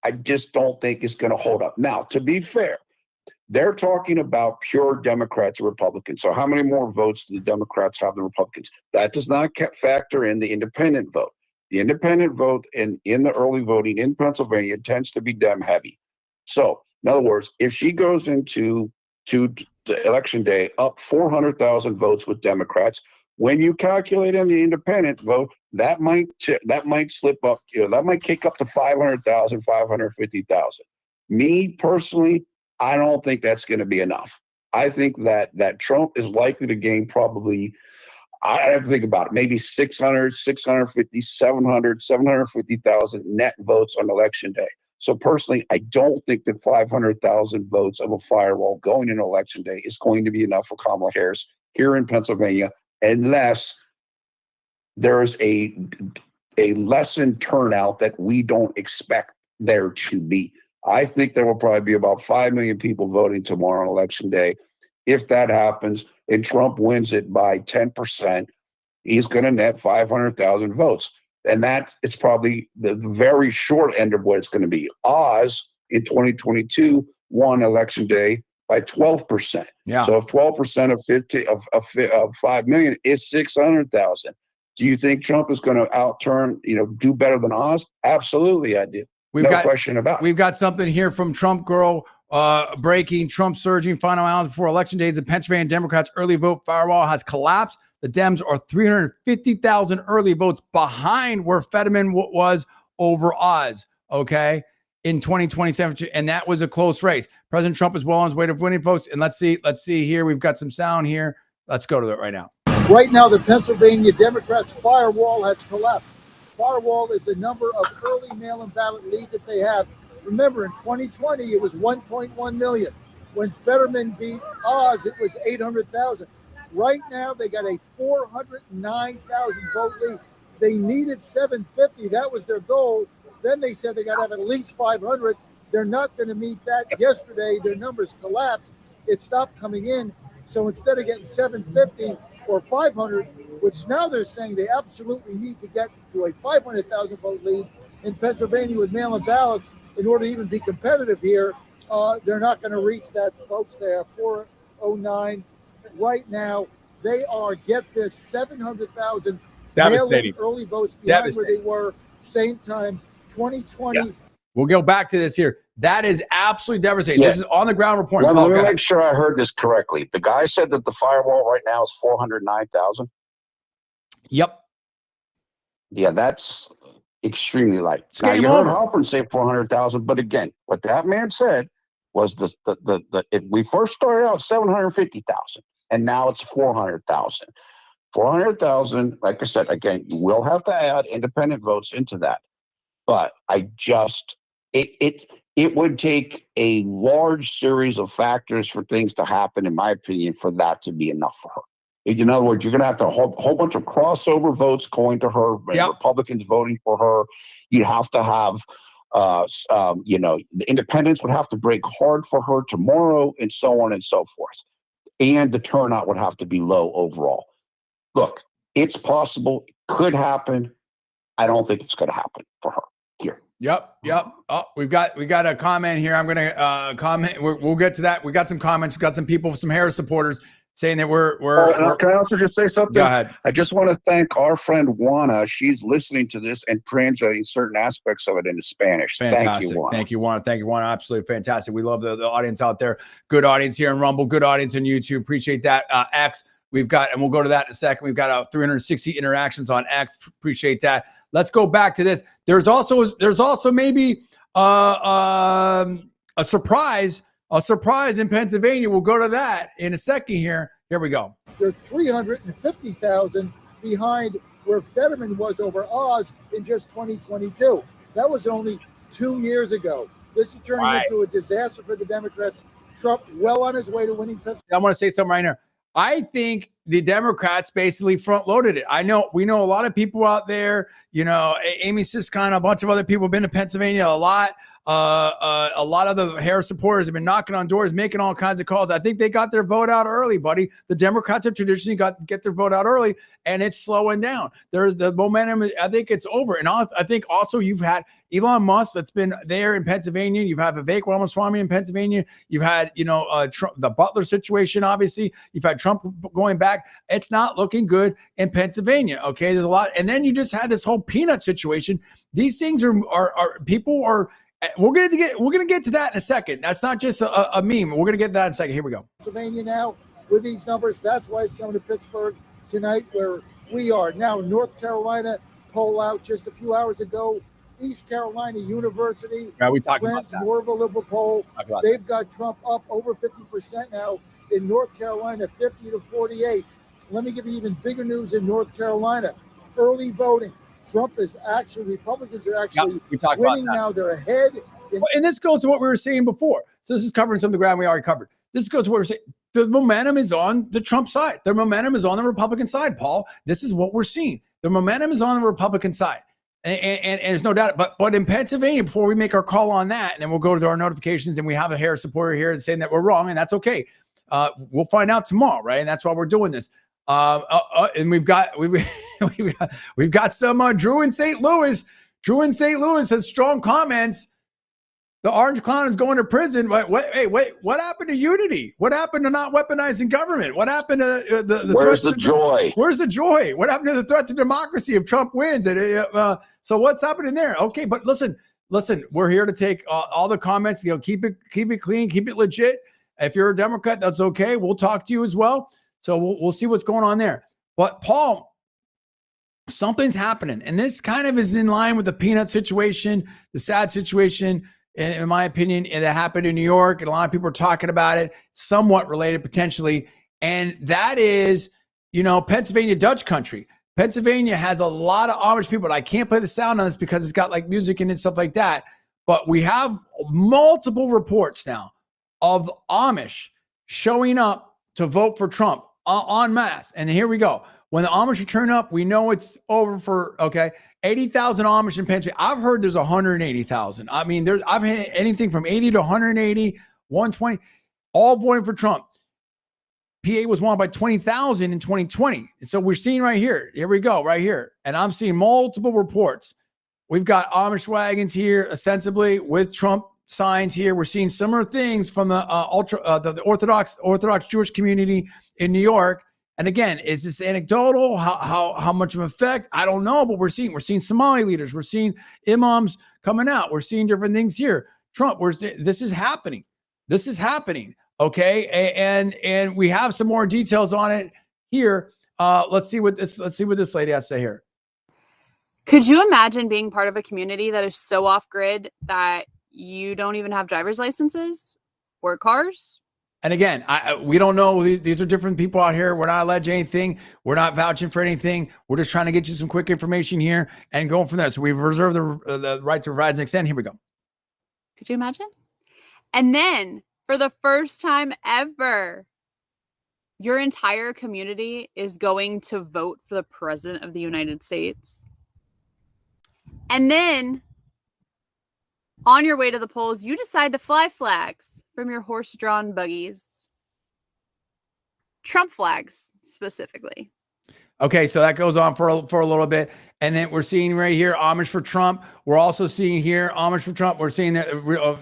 I just don't think is going to hold up. Now, to be fair, they're talking about pure Democrats or Republicans. So how many more votes do the Democrats have than Republicans? That does not factor in the independent vote. The independent vote in the early voting in Pennsylvania tends to be Dem heavy. So in other words, if she goes into the election day up 400,000 votes with Democrats, when you calculate in the independent vote, that might slip up. That might kick up to 500,000, 550,000. Me personally, I don't think that's going to be enough. I think that Trump is likely to gain probably, I have to think about it, maybe 600, 650, 700, 750,000 net votes on election day. So personally, I don't think that 500,000 votes of a firewall going in election day is going to be enough for Kamala Harris here in Pennsylvania, unless there is a lessened turnout that we don't expect there to be. I think there will probably be about 5 million people voting tomorrow on election day. If that happens and Trump wins it by 10%, he's going to net 500,000 votes. And that is probably the very short end of what it's going to be. Oz in 2022 won election day by 12%. Yeah. So if 12% of 5 million is 600,000, do you think Trump is going to do better than Oz? Absolutely, I do. No question about it. We've got something here from Trump Girl breaking. Trump surging. Final hours before election days. The Pennsylvania Democrats' early vote firewall has collapsed. The Dems are 350,000 early votes behind where Fetterman was over Oz, okay, in 2027. And that was a close race. President Trump is well on his way to winning, folks. And let's see here. We've got some sound here. Let's go to it right now. Right now, the Pennsylvania Democrats' firewall has collapsed. Firewall is the number of early mail-in ballot lead that they have. Remember, in 2020, it was 1.1 million. When Fetterman beat Oz, it was 800,000. Right now, they got a 409,000 vote lead. They needed 750. That was their goal. Then they said they got to have at least 500. They're not going to meet that. Yesterday, their numbers collapsed. It stopped coming in. So instead of getting 750 or 500, which now they're saying they absolutely need to get to a 500,000 vote lead in Pennsylvania with mail-in ballots in order to even be competitive here, they're not going to reach that, folks. They have 409. Right now, they are, get this, 700,000 mail-in early votes behind where they were same time 2020. Yeah. We'll go back to this here. That is absolutely devastating. Yeah. This is on the ground report. Let me make sure I heard this correctly. The guy said that the firewall right now is 409,000. Yep. Yeah, that's extremely light. Now you heard Halpern say 400,000, but again, what that man said was we first started out 750,000, and now it's 400,000. 400,000, like I said, again, you will have to add independent votes into that. But it would take a large series of factors for things to happen, in my opinion, for that to be enough for her. In other words, you're going to have a whole bunch of crossover votes going to her, Yep. Republicans voting for her. You have to have, the independents would have to break hard for her tomorrow, and so on and so forth. And the turnout would have to be low overall. Look, it's possible, it could happen. I don't think it's going to happen for her here. Yep. Oh, we got a comment here. I'm going to comment. We'll get to that. We got some comments. We got some people, some Harris supporters saying that we're can I also just say something? Go ahead. I just want to thank our friend Juana. She's listening to this and translating certain aspects of it into Spanish. Fantastic. Thank you, Juana. Thank you, Juana. Thank you, Juana. Absolutely fantastic. We love the audience out there. Good audience here in Rumble. Good audience on YouTube. Appreciate that. X, we've got, and we'll go to that in a second. We've got 360 interactions on X. Appreciate that. Let's go back to this. There's also maybe a surprise in Pennsylvania. We'll go to that in a second here. Here we go. They're 350,000 behind where Fetterman was over Oz in just 2022. That was only 2 years ago. This is turning into a disaster for the Democrats. Trump well on his way to winning Pennsylvania. I want to say something right now. I think the Democrats basically front loaded it. We know a lot of people out there, Amy Siskon, a bunch of other people have been to Pennsylvania a lot. A lot of the Harris supporters have been knocking on doors, making all kinds of calls. I think they got their vote out early, buddy. The Democrats have traditionally get their vote out early, and it's slowing down. There's the momentum. I think it's over. And I think also you've had Elon Musk that's been there in Pennsylvania. You've had Vivek Ramaswamy in Pennsylvania. You've had, Trump, the Butler situation, obviously. You've had Trump going back. It's not looking good in Pennsylvania. Okay, there's a lot. And then you just had this whole peanut situation. These things are people are. We're gonna get to that in a second. That's not just a meme. We're gonna get to that in a second. Here we go. Pennsylvania now with these numbers. That's why it's coming to Pittsburgh tonight, where we are now. North Carolina poll out just a few hours ago. East Carolina University. Yeah, we talked about that. More of a liberal poll. They've got Trump up over 50% now. In North Carolina, 50 to 48. Let me give you even bigger news in North Carolina. Early voting. Republicans are actually winning now. They're ahead. And this goes to what we were saying before. So this is covering some of the ground we already covered. This goes to what we're saying. The momentum is on the Trump side. The momentum is on the Republican side, Paul. This is what we're seeing. The momentum is on the Republican side. And there's no doubt. But in Pennsylvania, before we make our call on that, and then we'll go to our notifications, and we have a Harris supporter here saying that we're wrong, and that's okay. We'll find out tomorrow, right? And that's why we're doing this. And we've got some Drew in St. Louis. Drew in St. Louis has strong comments. The orange clown is going to prison. What happened to unity? What happened to not weaponizing government? What happened to the Where's the joy? Where's the joy? What happened to the threat to democracy if Trump wins? So what's happening there? Okay, but listen, we're here to take all the comments, keep it clean, keep it legit. If you're a Democrat, that's okay. We'll talk to you as well. So we'll see what's going on there. But Paul, something's happening. And this kind of is in line with the peanut situation, the sad situation, in my opinion, that happened in New York. And a lot of people are talking about it, somewhat related potentially. And that is, Pennsylvania Dutch country. Pennsylvania has a lot of Amish people. And I can't play the sound on this because it's got like music in it and stuff like that. But we have multiple reports now of Amish showing up to vote for Trump en masse. And here we go. When the Amish return up, we know it's over for, 80,000 Amish in Pennsylvania. I've heard there's 180,000. I mean, I've had anything from 80 to 180, 120, all voting for Trump. PA was won by 20,000 in 2020. And so we're seeing right here. Here we go, right here. And I'm seeing multiple reports. We've got Amish wagons here, ostensibly with Trump signs here. We're seeing similar things from the Orthodox Jewish community in New York. And again, is this anecdotal? How much of an effect? I don't know, but we're seeing Somali leaders. We're seeing imams coming out. We're seeing different things here. Trump, this is happening. This is happening. Okay, and we have some more details on it here. Let's see what this lady has to say here. Could you imagine being part of a community that is so off grid that you don't even have driver's licenses or cars And again, we don't know. These are different people out here. We're not alleging anything. We're not vouching for anything. We're just trying to get you some quick information here and going from there. So we've reserved the right to revise and extend. Here we go. Could you imagine? And then for the first time ever, your entire community is going to vote for the president of the United States. And then on your way to the polls, you decide to fly flags from your horse-drawn buggies. Trump flags, specifically. Okay, so that goes on for a little bit. And then we're seeing right here, Amish for Trump. We're also seeing here, Amish for Trump. We're seeing that.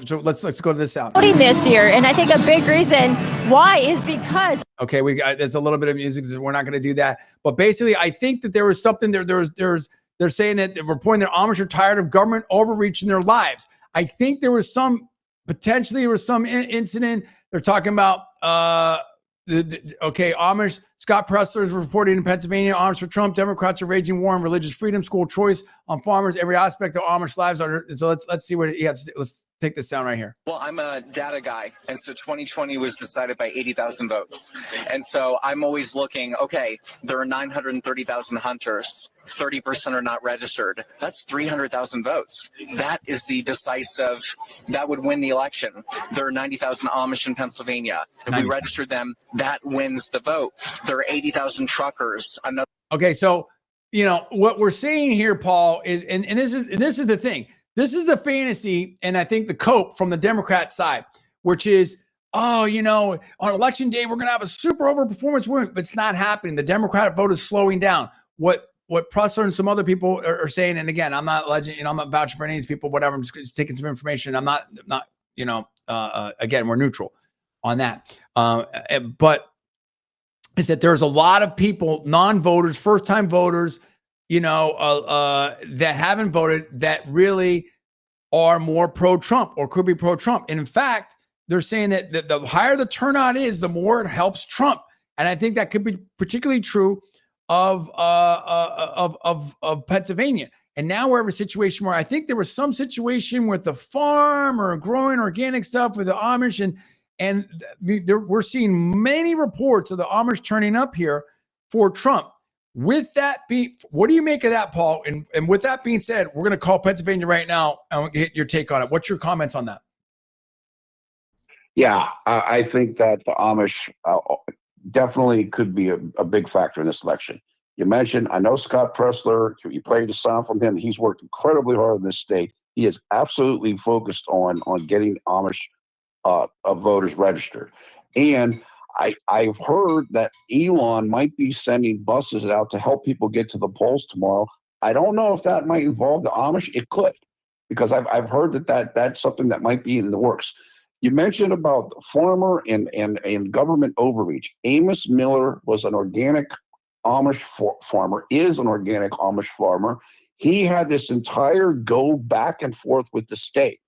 So let's go to this sound. Voting this year, and I think a big reason why is because. Okay, there's a little bit of music. So we're not going to do that. But basically, I think that there was something there. They're saying that they're reporting that Amish are tired of government overreach in their lives. I think there was some incident. They're talking about Amish. Scott Pressler is reporting in Pennsylvania, Amish for Trump. Democrats are waging war on religious freedom, school choice, on farmers. Every aspect of Amish lives are. So let's see what he has to do. Let's take this sound right here. Well, I'm a data guy, and so 2020 was decided by 80,000 votes. And so I'm always looking, okay, there are 930,000 hunters. 30% are not registered. That's 300,000 votes. That is the decisive, that would win the election. There are 90,000 Amish in Pennsylvania. If we registered them, that wins the vote. There are 80,000 truckers. Okay, so, what we're seeing here, Paul, is, and this is the thing. This is the fantasy, and I think the cope from the Democrat side, which is, on election day, we're going to have a super overperformance win, but it's not happening. The Democratic vote is slowing down. What Pressler and some other people are saying, and again, I'm not alleging, I'm not vouching for any of these people, whatever. I'm just taking some information. I'm not, again, we're neutral on that. But is that there's a lot of people, non-voters, first-time voters, that haven't voted that really are more pro-Trump or could be pro-Trump. And in fact, they're saying that the higher the turnout is, the more it helps Trump. And I think that could be particularly true of Pennsylvania. And now we're in a situation where I think there was some situation with the farm or growing organic stuff with the Amish, and we're seeing many reports of the Amish turning up here for Trump. With that what do you make of that, Paul? And with that being said, we're going to call Pennsylvania right now and get your take on it. What's your comments on that? Yeah, I think that the Amish definitely could be a big factor in this election. You mentioned, I know Scott Pressler, you played a sound from him. He's worked incredibly hard in this state. He is absolutely focused on getting Amish voters registered. And I've heard that Elon might be sending buses out to help people get to the polls tomorrow. I don't know if that might involve the Amish. It could, because I've heard that's something that might be in the works. You mentioned about farmer and government overreach. Amos Miller was an organic Amish farmer, is an organic Amish farmer. He had this entire go back and forth with the state.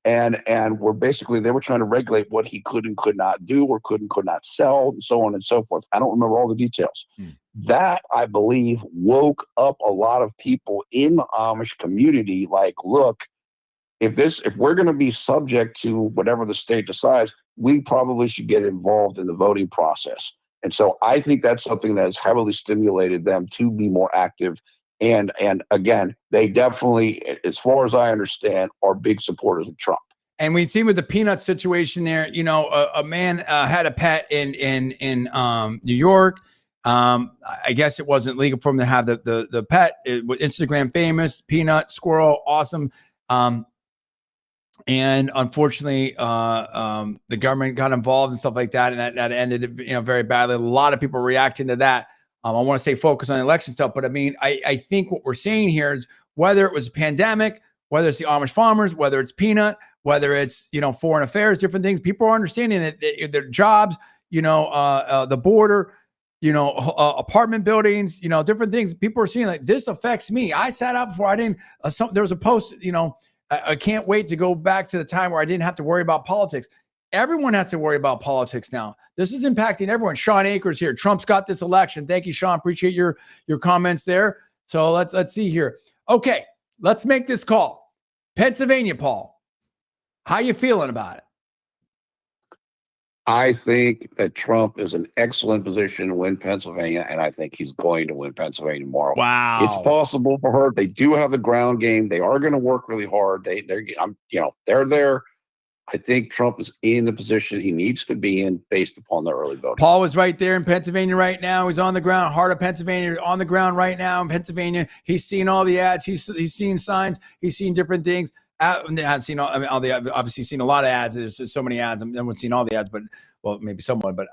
And they were trying to regulate what he could and could not do, or could not sell, and so on and so forth. I don't remember all the details. That, I believe, woke up a lot of people in the Amish community. Like, look, if we're going to be subject to whatever the state decides, we probably should get involved in the voting process. And so I think that's something that has heavily stimulated them to be more active. And again, they definitely, as far as I understand, are big supporters of Trump. And we've seen with the peanut situation there, a man had a pet in New York. I guess it wasn't legal for him to have the pet. It was Instagram famous, peanut, squirrel, awesome. And unfortunately, the government got involved and stuff like that, and that ended, very badly. A lot of people reacting to that. I want to stay focused on election stuff, but I mean, I think what we're seeing here is, whether it was a pandemic, whether it's the Amish farmers, whether it's peanut, whether it's, foreign affairs, different things, people are understanding that their jobs, the border, apartment buildings, different things. People are seeing like, this affects me. I sat out before. I didn't, there was a post, I can't wait to go back to the time where I didn't have to worry about politics. Everyone has to worry about politics now. This is impacting everyone. Sean Akers here. Trump's got this election. Thank you, Sean. Appreciate your comments there. So let's see here. Okay, let's make this call. Pennsylvania, Paul. How you feeling about it? I think that Trump is an excellent position to win Pennsylvania, and I think he's going to win Pennsylvania tomorrow. Wow. It's possible for her. They do have the ground game. They are going to work really hard. They're there. I think Trump is in the position he needs to be in based upon the early voting. Paul is right there in Pennsylvania right now. He's on the ground, heart of Pennsylvania, on the ground right now in Pennsylvania. He's seen all the ads. He's seen signs. He's seen different things. I've seen obviously seen a lot of ads. There's so many ads. I haven't seen all the ads, but well, maybe someone. But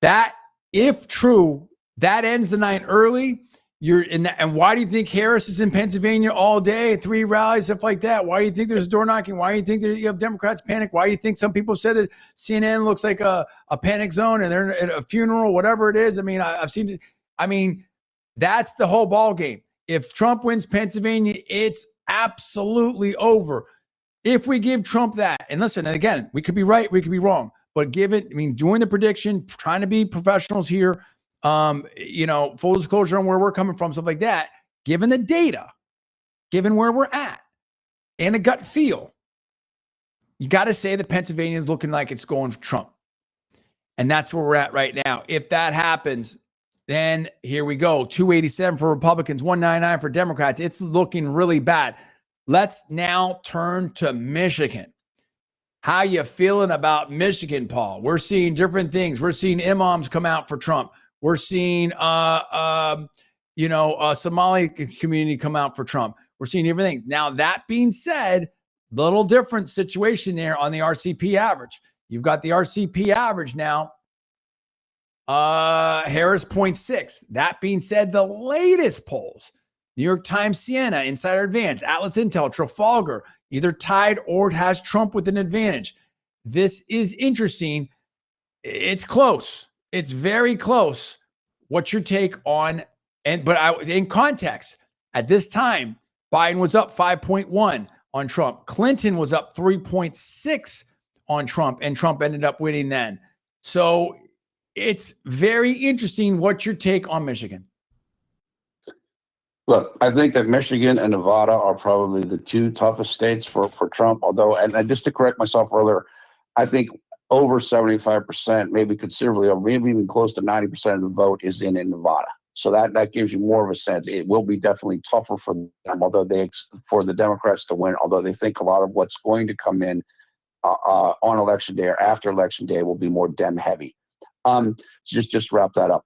that, if true, that ends the night early. You're in that, and why do you think Harris is in Pennsylvania all day, 3 rallies, stuff like that? Why do you think there's door knocking? Why do you think that you have Democrats panic? Why do you think some people said that CNN looks like a panic zone and they're at a funeral, whatever it is? I mean, I've seen it. I mean, that's the whole ball game. If Trump wins Pennsylvania, it's absolutely over. If we give Trump that, and listen, and again, we could be right, we could be wrong, but doing the prediction, trying to be professionals here, full disclosure on where we're coming from, stuff like that, given the data, given where we're at, and a gut feel, you got to say that Pennsylvania is looking like it's going for Trump. And that's where we're at right now. If that happens, then here we go. 287 for Republicans, 199 for Democrats. It's looking really bad. Let's now turn to Michigan. How you feeling about Michigan, Paul? We're seeing different things. We're seeing imams come out for Trump. We're seeing, Somali community come out for Trump. We're seeing everything. Now, that being said, little different situation there on the RCP average. You've got the RCP average now. Harris 0.6. That being said, the latest polls, New York Times, Siena, Insider Advance, Atlas Intel, Trafalgar, either tied or it has Trump with an advantage. This is interesting. It's close. It's very close. What's your take on, in context, at this time, Biden was up 5.1 on Trump. Clinton was up 3.6 on Trump, and Trump ended up winning then. So it's very interesting. What's your take on Michigan? Look, I think that Michigan and Nevada are probably the 2 toughest states for Trump. Although, and just to correct myself earlier, I think over 75%, maybe considerably, or maybe even close to 90% of the vote is in Nevada. So that gives you more of a sense. It will be definitely tougher for them, for the Democrats to win, although they think a lot of what's going to come in on election day or after election day will be more Dem heavy. Just wrap that up.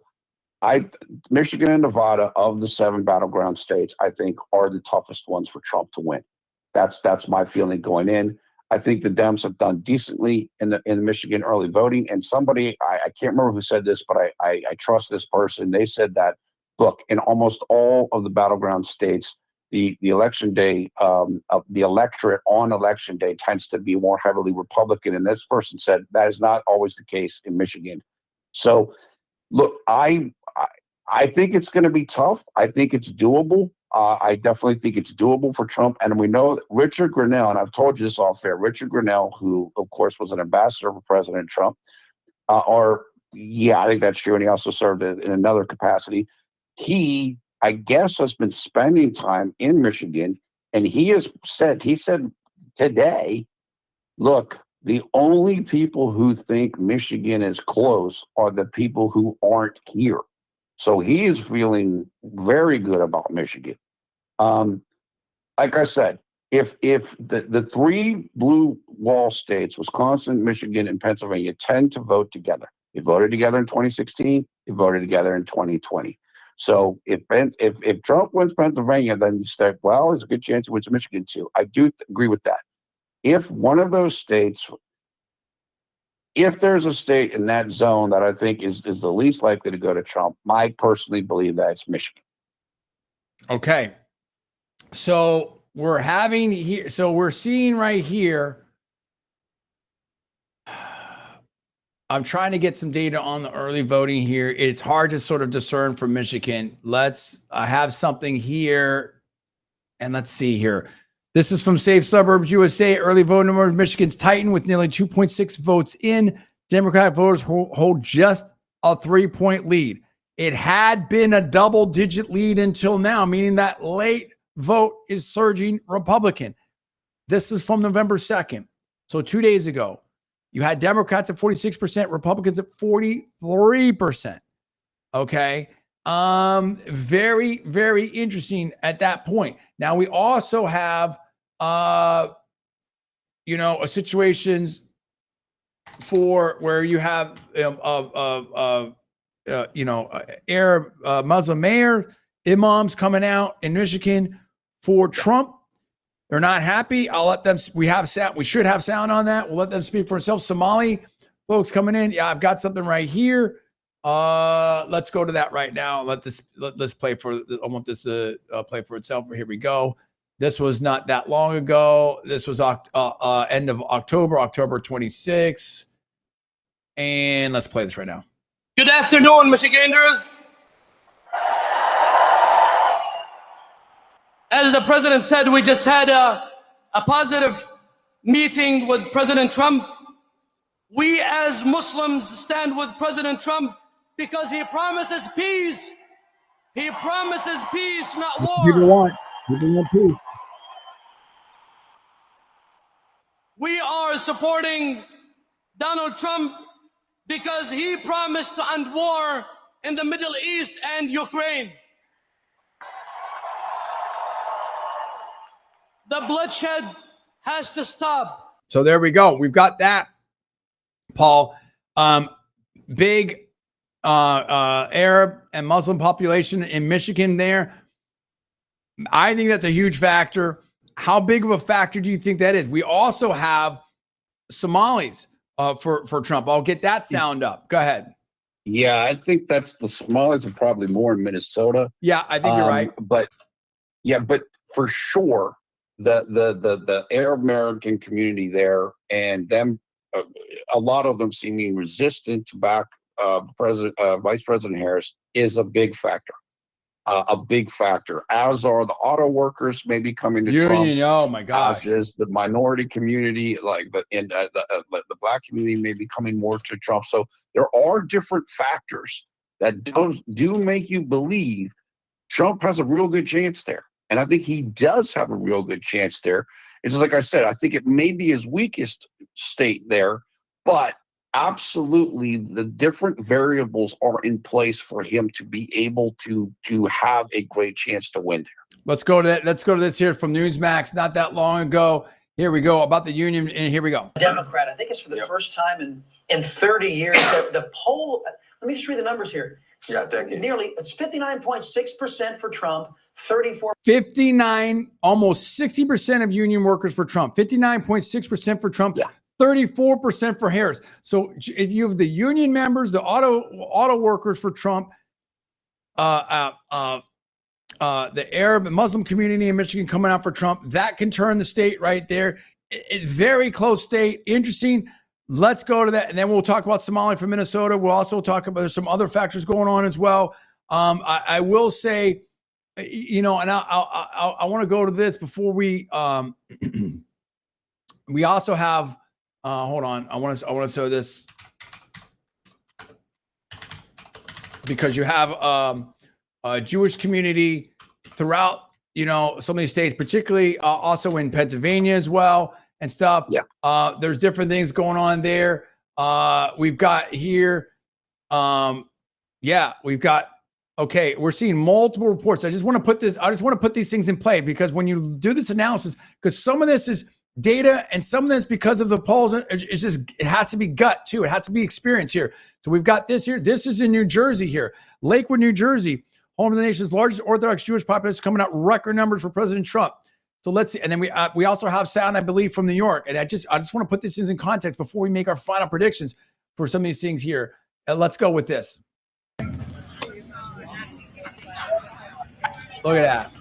Michigan and Nevada, of the 7 battleground states, I think are the toughest ones for Trump to win. That's my feeling going in. I think the Dems have done decently in the Michigan early voting. And somebody, I can't remember who said this, but I trust this person. They said that, look, in almost all of the battleground states, the election day, the electorate on election day tends to be more heavily Republican. And this person said that is not always the case in Michigan. So, look, I think it's going to be tough. I think it's doable. I definitely think it's doable for Trump. And we know that Richard Grinnell, and I've told you this off air, Richard Grinnell, who, of course, was an ambassador for President Trump, I think that's true. And he also served in another capacity. He, I guess, has been spending time in Michigan. And he said today, look, the only people who think Michigan is close are the people who aren't here. So he is feeling very good about Michigan. Like I said, if the 3 blue wall states, Wisconsin, Michigan, and Pennsylvania, tend to vote together. They voted together in 2016. They voted together in 2020. So if Trump wins Pennsylvania, then you say, well, there's a good chance he wins Michigan too. I do agree with that. If one of those states, if there's a state in that zone that I think is the least likely to go to Trump, I personally believe that it's Michigan. Okay. So we're having here, so we're seeing right here. I'm trying to get some data on the early voting here. It's hard to sort of discern for Michigan. I have something here, and let's see here. This is from Safe Suburbs USA. Early vote numbers of Michigan's tightened with nearly 2.6 votes in. Democratic voters hold just a 3-point lead. It had been a double-digit lead until now, meaning that late vote is surging Republican. This is from November 2nd, so 2 days ago. You had Democrats at 46%, Republicans at 43%. Okay. Very, very interesting at that point. Now we also have, you know, a situations for where you have, you know, Arab Muslim mayor imams coming out in Michigan for Trump. They're not happy. I'll let them. We have sound. We should have sound on that. We'll let them speak for themselves. Somali folks coming in. Yeah, I've got something right here. Let's go to that right now. Let's play for. I want this to play for itself. Here we go. This was not that long ago. This was end of October, October 26th. And let's play this right now. Good afternoon, Michiganders. As the president said, we just had a positive meeting with President Trump. We as Muslims stand with President Trump because he promises peace. He promises peace, not war. People want peace. We are supporting Donald Trump because he promised to end war in the Middle East and Ukraine. The bloodshed has to stop. So there we go. We've got that, Paul. Big Arab and Muslim population in Michigan there. I think that's a huge factor. How big of a factor do you think that is? We also have Somalis for Trump. I'll get that sound up. Go ahead. Yeah, I think that's the Somalis are probably more in Minnesota. Yeah, I think you're right. But for sure, the Arab American community there and them, a lot of them seeming resistant to back Vice President Harris is a big factor. As are the auto workers maybe coming to Trump. Oh my gosh. As is the minority community, like the black community may be coming more to Trump. So there are different factors that do make you believe Trump has a real good chance there. And I think he does have a real good chance there. It's like I said, I think it may be his weakest state there, but absolutely the different variables are in place for him to be able to have a great chance to win there. Let's go to that. Let's go to this here from Newsmax not that long ago. Here we go about the union, and here we go. Democrat, I think it's for the first time in 30 years. The poll, let me just read the numbers here. Yeah, decade. Nearly, it's 59.6% for Trump, 59, almost 60% of union workers for Trump, 59.6% for Trump, 34% for Harris. So if you have the union members, the auto workers for Trump, the Arab and Muslim community in Michigan coming out for Trump, that can turn the state right there. It's very close state. Interesting. Let's go to that. And then we'll talk about Somalia from Minnesota. We'll also talk about there's some other factors going on as well. I will say, you know, and I want to go to this before we we also have hold on. I want to show this because you have a Jewish community throughout, you know, some of these states, particularly also in Pennsylvania as well and stuff. Yeah. There's different things going on there. We've got here. We've got. Okay, we're seeing multiple reports. I just want to put these things in play because when you do this analysis, because some of this is data and some of this because of the polls, it has to be gut too. It has to be experience here. So we've got this here. This is in New Jersey here, Lakewood, New Jersey, home of the nation's largest Orthodox Jewish population, coming out record numbers for President Trump. So let's see. And then we also have sound, I believe, from New York. And I just want to put these things in context before we make our final predictions for some of these things here. Let's go with this. Look at that.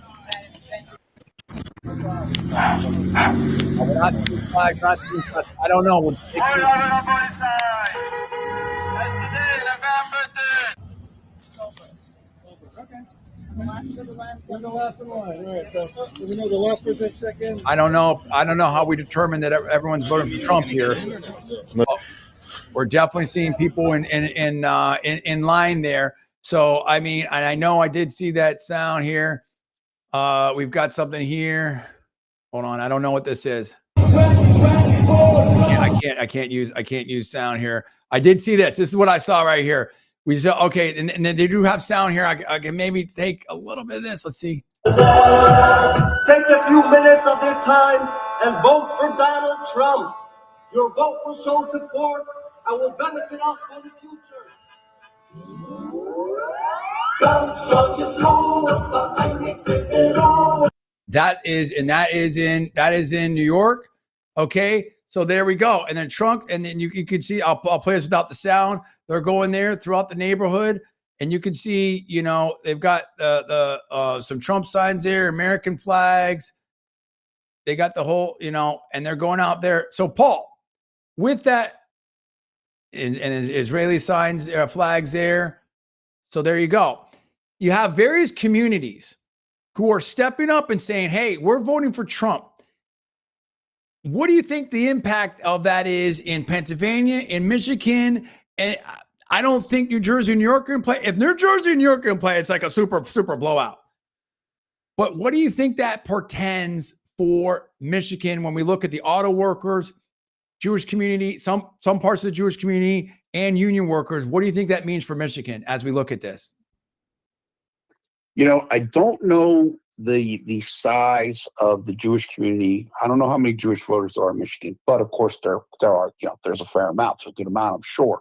I don't know. I don't know how we determine that everyone's voting for Trump here. We're definitely seeing people in line there. So, I mean, and I know I did see that sound here. We've got something here. Hold on. I don't know what this is. I I can't use sound here. I did see this. This is what I saw right here. We said, okay, and then they do have sound here. I can maybe take a little bit of this. Let's see. Take a few minutes of their time and vote for Donald Trump. Your vote will show support and will benefit us for the future. That is in New York. Okay, so there we go. And then Trump, and then you can see. I'll play this without the sound. They're going there throughout the neighborhood, and you can see, they've got some Trump signs there, American flags. They got the whole, and they're going out there. So Paul, with that, and Israeli signs, flags there. So there you go. You have various communities who are stepping up and saying, hey, we're voting for Trump. What do you think the impact of that is in Pennsylvania, in Michigan? And I don't think New Jersey and New York are going to play. If New Jersey and New York are going to play, it's like a super, super blowout. But what do you think that portends for Michigan when we look at the auto workers, Jewish community, some parts of the Jewish community, and union workers? What do you think that means for Michigan as we look at this? I don't know the size of the Jewish community. I don't know how many Jewish voters there are in Michigan, but of course there are. There's a fair amount, there's a good amount, I'm sure.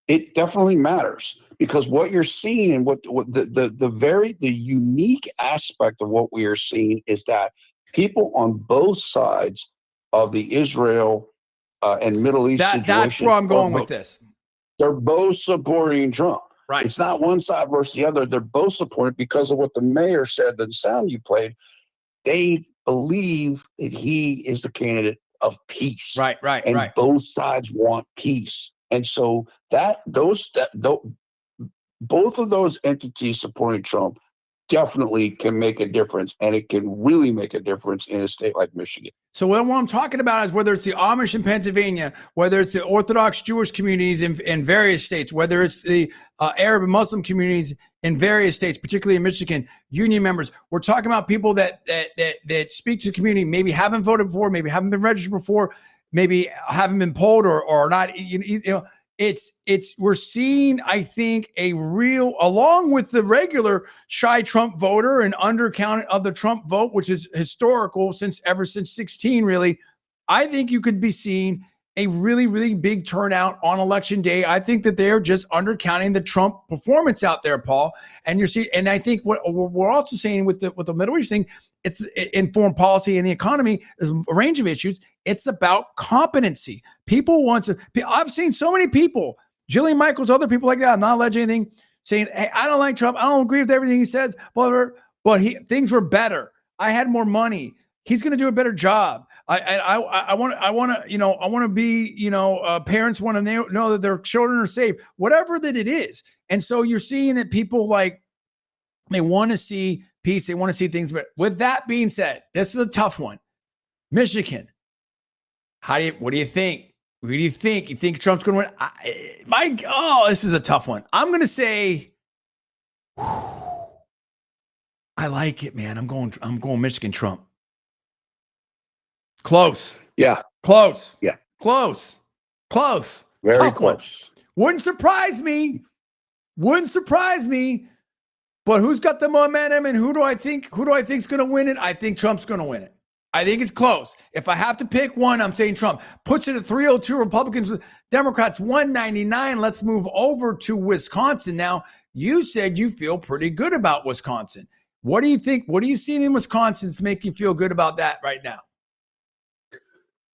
It definitely matters, because what you're seeing, and what the unique aspect of what we are seeing is that people on both sides of the Israel and Middle East situation, that's where I'm going with this. They're both supporting Trump. Right. It's not one side versus the other. They're both supported because of what the mayor said, the sound you played. They believe that he is the candidate of peace. Right. And both sides want peace. And so both of those entities supporting Trump definitely can make a difference, and it can really make a difference in a state like Michigan. So what I'm talking about is whether it's the Amish in Pennsylvania, whether it's the Orthodox Jewish communities in various states, whether it's the Arab and Muslim communities in various states, particularly in Michigan, union members. We're talking about people that speak to the community, maybe haven't voted before, maybe haven't been registered before, maybe haven't been polled or not. We're seeing, I think, a real, along with the regular shy Trump voter and undercount of the Trump vote, which is historical ever since 16, really. I think you could be seeing a really, really big turnout on election day. I think that they're just undercounting the Trump performance out there, Paul. And you're seeing, and I think what we're also saying with the Middle East thing, it's in foreign policy and the economy, there's a range of issues. It's about competency. People want to. I've seen so many people, Jillian Michaels, other people like that. I'm not alleging anything, saying, "Hey, I don't like Trump. I don't agree with everything he says, but things were better. I had more money. He's going to do a better job. I want to be, parents want to know that their children are safe, whatever that it is." And so you're seeing that people they want to see peace. They want to see things. But with that being said, this is a tough one. Michigan. What do you think? Who do you think? You think Trump's going to win? This is a tough one. I'm going to say, I like it, man. I'm going Michigan Trump. Close. Yeah. Close. Yeah. Close. Very tough close. One. Wouldn't surprise me. But who's got the momentum, and who do I think is going to win it? I think Trump's going to win it. I think it's close. If I have to pick one, I'm saying Trump. Puts it at 302, Republicans, Democrats 199. Let's move over to Wisconsin. Now, you said you feel pretty good about Wisconsin. What do you think? What are you seeing in Wisconsin to make you feel good about that right now?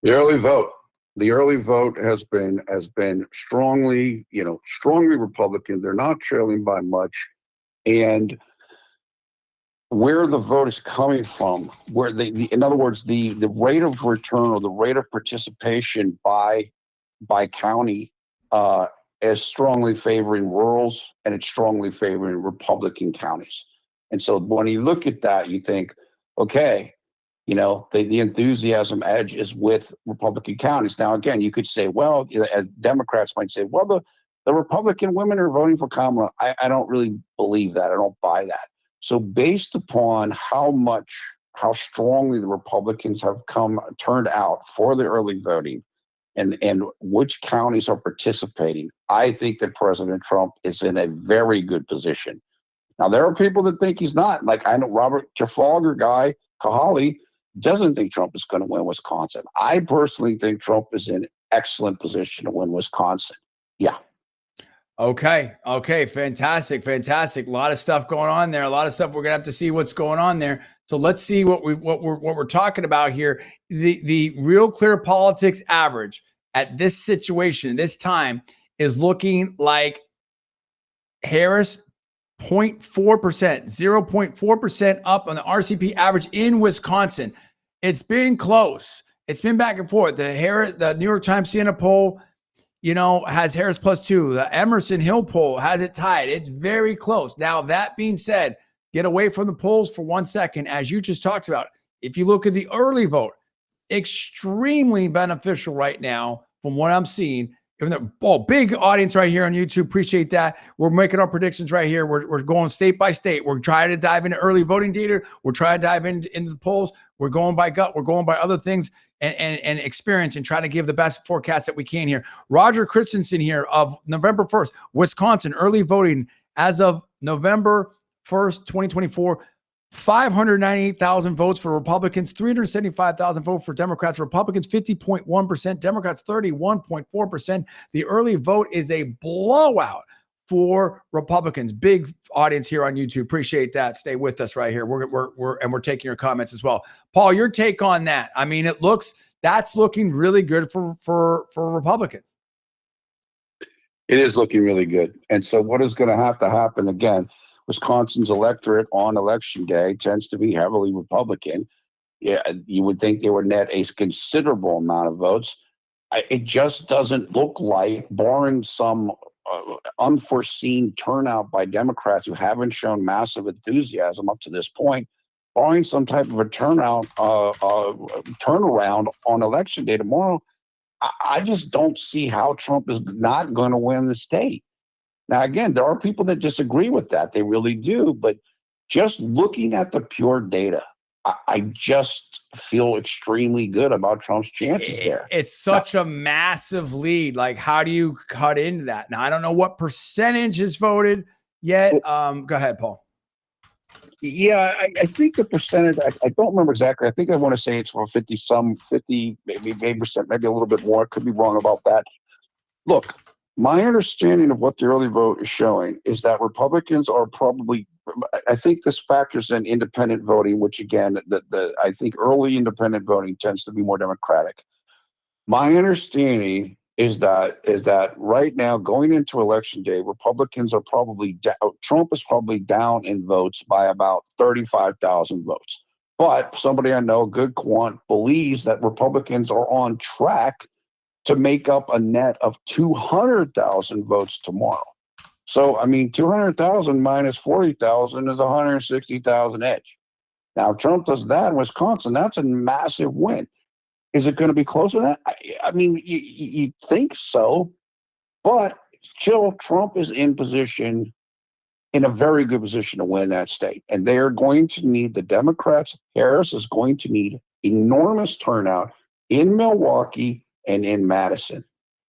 The early vote has been strongly Republican. They're not trailing by much. And where the vote is coming from, where in other words, the rate of return or the rate of participation by county is strongly favoring rurals, and it's strongly favoring Republican counties. And so when you look at that, you think, okay, the enthusiasm edge is with Republican counties. Now, again, you could say, well, Democrats might say, well, the Republican women are voting for Kamala. I don't really believe that. I don't buy that. So based upon how strongly the Republicans have turned out for the early voting, and which counties are participating, I think that President Trump is in a very good position. Now, there are people that think he's not. Like, I know Robert Trafalgar guy, Kahali, doesn't think Trump is going to win Wisconsin. I personally think Trump is in excellent position to win Wisconsin. Yeah. Okay. Fantastic. A lot of stuff going on there. A lot of stuff we're gonna have to see what's going on there. So let's see what we're talking about here. The Real Clear Politics average at this situation, this time, is looking like Harris 0.4%, 0.4% up on the RCP average in Wisconsin. It's been close. It's been back and forth. The New York Times Siena poll, has Harris +2. The Emerson Hill poll has it tied. It's very close. Now, that being said, get away from the polls for 1 second. As you just talked about, if you look at the early vote, extremely beneficial right now from what I'm seeing. Big audience right here on YouTube. Appreciate that. We're making our predictions right here. We're going state by state. We're trying to dive into early voting data. We're trying to dive into the polls. We're going by gut. We're going by other things and experience and trying to give the best forecast that we can here. Roger Christensen here of November 1st, Wisconsin, early voting as of November 1st, 2024. 598,000 votes for Republicans, 375,000 votes for Democrats. Republicans 50.1%, Democrats 31.4%. The early vote is a blowout for Republicans. Big audience here on YouTube. Appreciate that. Stay with us right here. We're taking your comments as well. Paul, your take on that? I mean, that's looking really good for Republicans. It is looking really good. And so what is going to happen again? Wisconsin's electorate on election day tends to be heavily Republican. Yeah, you would think they would net a considerable amount of votes. It just doesn't look like, barring some unforeseen turnout by Democrats who haven't shown massive enthusiasm up to this point, barring some type of a turnaround on election day tomorrow, I just don't see how Trump is not going to win the state. Now, again, there are people that disagree with that. They really do. But just looking at the pure data, I just feel extremely good about Trump's chances there. It's such a massive lead. Like, how do you cut into that? Now, I don't know what percentage is voted yet. Go ahead, Paul. Yeah, I think the percentage, I don't remember exactly. I think I want to say it's for 50, maybe percent, maybe a little bit more. I could be wrong about that. Look, my understanding of what the early vote is showing is that Republicans are probably, I think this factors in independent voting, which again, I think early independent voting tends to be more Democratic. My understanding is that right now, going into election day, Republicans are probably Trump is probably down in votes by about 35,000 votes. But somebody I know, good quant, believes that Republicans are on track to make up a net of 200,000 votes tomorrow. So, I mean, 200,000 minus 40,000 is 160,000 edge. Now, if Trump does that in Wisconsin, that's a massive win. Is it going to be closer to that? I mean, you think so, but still, Trump is in a very good position to win that state. And they are going to need, the Democrats, Harris is going to need enormous turnout in Milwaukee and in Madison,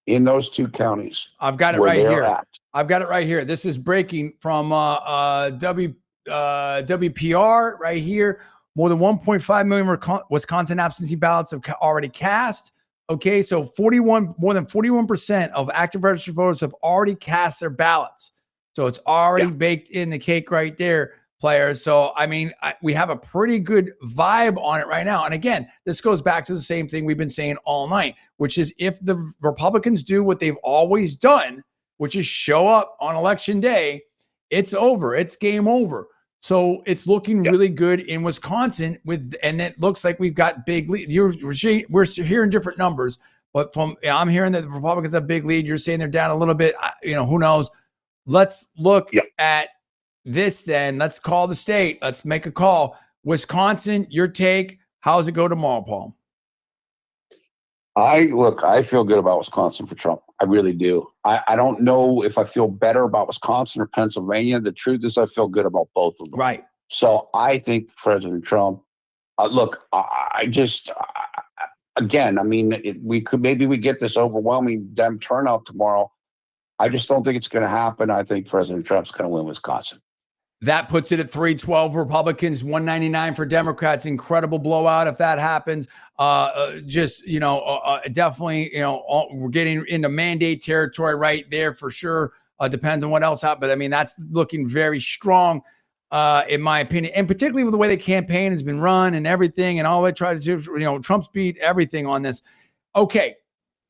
in those two counties. I've got it right here. I've got it right here. This is breaking from WPR right here. More than 1.5 million Wisconsin absentee ballots have already cast. Okay, so more than 41% of active registered voters have already cast their ballots. So it's already baked in the cake right there, players. So, I mean, we have a pretty good vibe on it right now. And again, this goes back to the same thing we've been saying all night, which is if the Republicans do what they've always done, which is show up on election day, it's over. It's game over. So it's looking really good in Wisconsin and it looks like we've got big lead. We're hearing different numbers, but I'm hearing that the Republicans have big lead. You're saying they're down a little bit. Who knows? Let's look at this then. Let's call the state. Let's make a call. Wisconsin, your take. How's it go tomorrow, Paul? I feel good about Wisconsin for Trump. I really do. I don't know if I feel better about Wisconsin or Pennsylvania. The truth is I feel good about both of them. Right. So I think President Trump, again, I mean, we get this overwhelming Dem turnout tomorrow. I just don't think it's going to happen. I think President Trump's going to win Wisconsin. That puts it at 312 Republicans, 199 for Democrats. Incredible blowout if that happens. Definitely, we're getting into mandate territory right there for sure. Depends on what else happens. But I mean, that's looking very strong, in my opinion, and particularly with the way the campaign has been run and everything, and all they try to do. Trump's beat everything on this. Okay,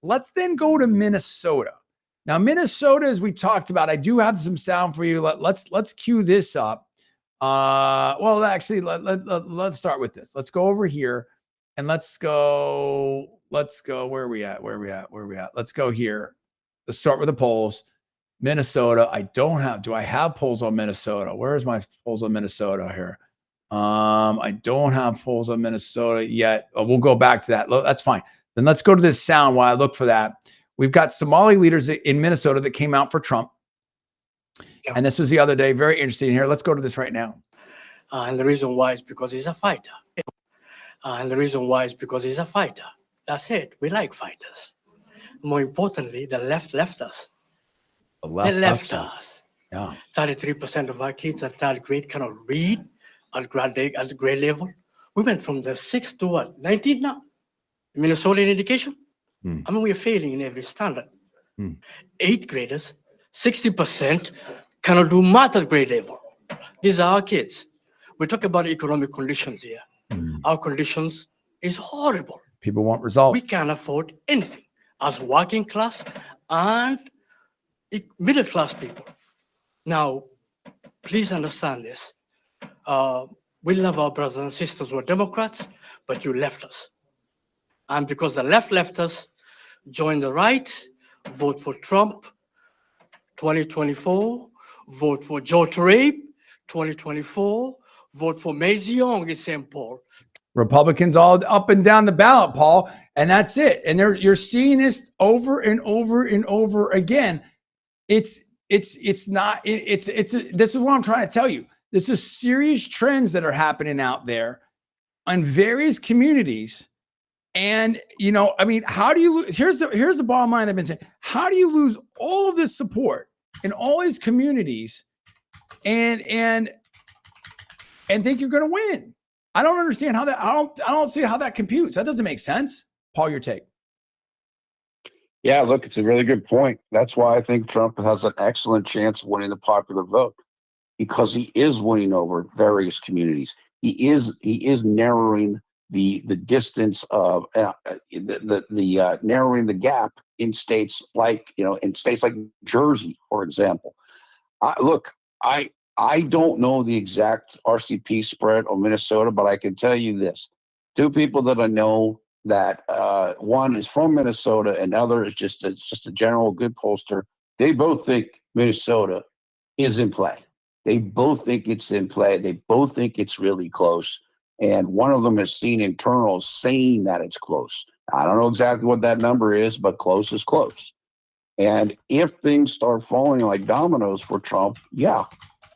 let's then go to Minnesota. Now, Minnesota, as we talked about, I do have some sound for you. Let's cue this up. Let's start with this. Let's go over here and let's go. Where are we at? Let's go here. Let's start with the polls. Minnesota. Do I have polls on Minnesota? Where's my polls on Minnesota here? I don't have polls on Minnesota yet. We'll go back to that. That's fine. Then let's go to this sound while I look for that. We've got Somali leaders in Minnesota that came out for Trump. Yeah. And this was the other day. Very interesting here. Let's go to this right now. And the reason why is because he's a fighter. That's it. We like fighters. More importantly, the left left us. They left us. Yeah. 33% of our kids at third grade cannot read at grade level. We went from the 6th to what? 19 now? Minnesota in education? I mean, we are failing in every standard. 8th graders, 60% cannot do math at grade level. These are our kids. We talk about economic conditions here. Our conditions is horrible. People want results. We can't afford anything as working class and middle class people. Now, please understand this. We love our brothers and sisters who are Democrats, but you left us. And because the left left us, join the right, vote for Trump, 2024, vote for Joe Trabe, 2024, vote for Mazie Young in St. Paul. Republicans all up and down the ballot, Paul, and that's it. And you're seeing this over and over and over again. This is what I'm trying to tell you. This is serious trends that are happening out there on various communities. And, I mean, how do you, here's the bottom line I've been saying. How do you lose all of this support in all these communities and think you're going to win? I don't understand how that, I don't see how that computes. That doesn't make sense. Paul, your take. Yeah, look, it's a really good point. That's why I think Trump has an excellent chance of winning the popular vote, because he is winning over various communities. He is narrowing the distance of narrowing the gap in states like Jersey, for example. I don't know the exact RCP spread on Minnesota, but I can tell you this: two people that I know that one is from Minnesota and other is just a general good pollster. They both think Minnesota is in play. They both think it's in play. They both think it's really close. And one of them has seen internals saying that it's close. I don't know exactly what that number is, but close is close. And if things start falling like dominoes for Trump, yeah,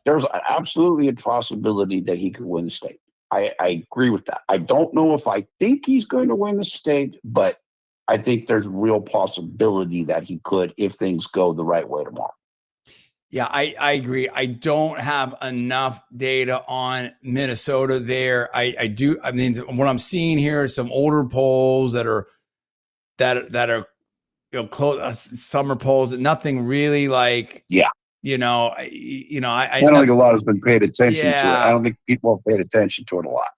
there's absolutely a possibility that he could win the state. I agree with that. I don't know if I think he's going to win the state, but I think there's real possibility that he could if things go the right way tomorrow. Yeah, I agree. I don't have enough data on Minnesota there. I do. I mean, what I'm seeing here is some older polls that are close, summer polls. Nothing really like. Yeah. I don't think a lot has been paid attention to it. I don't think people have paid attention to it a lot.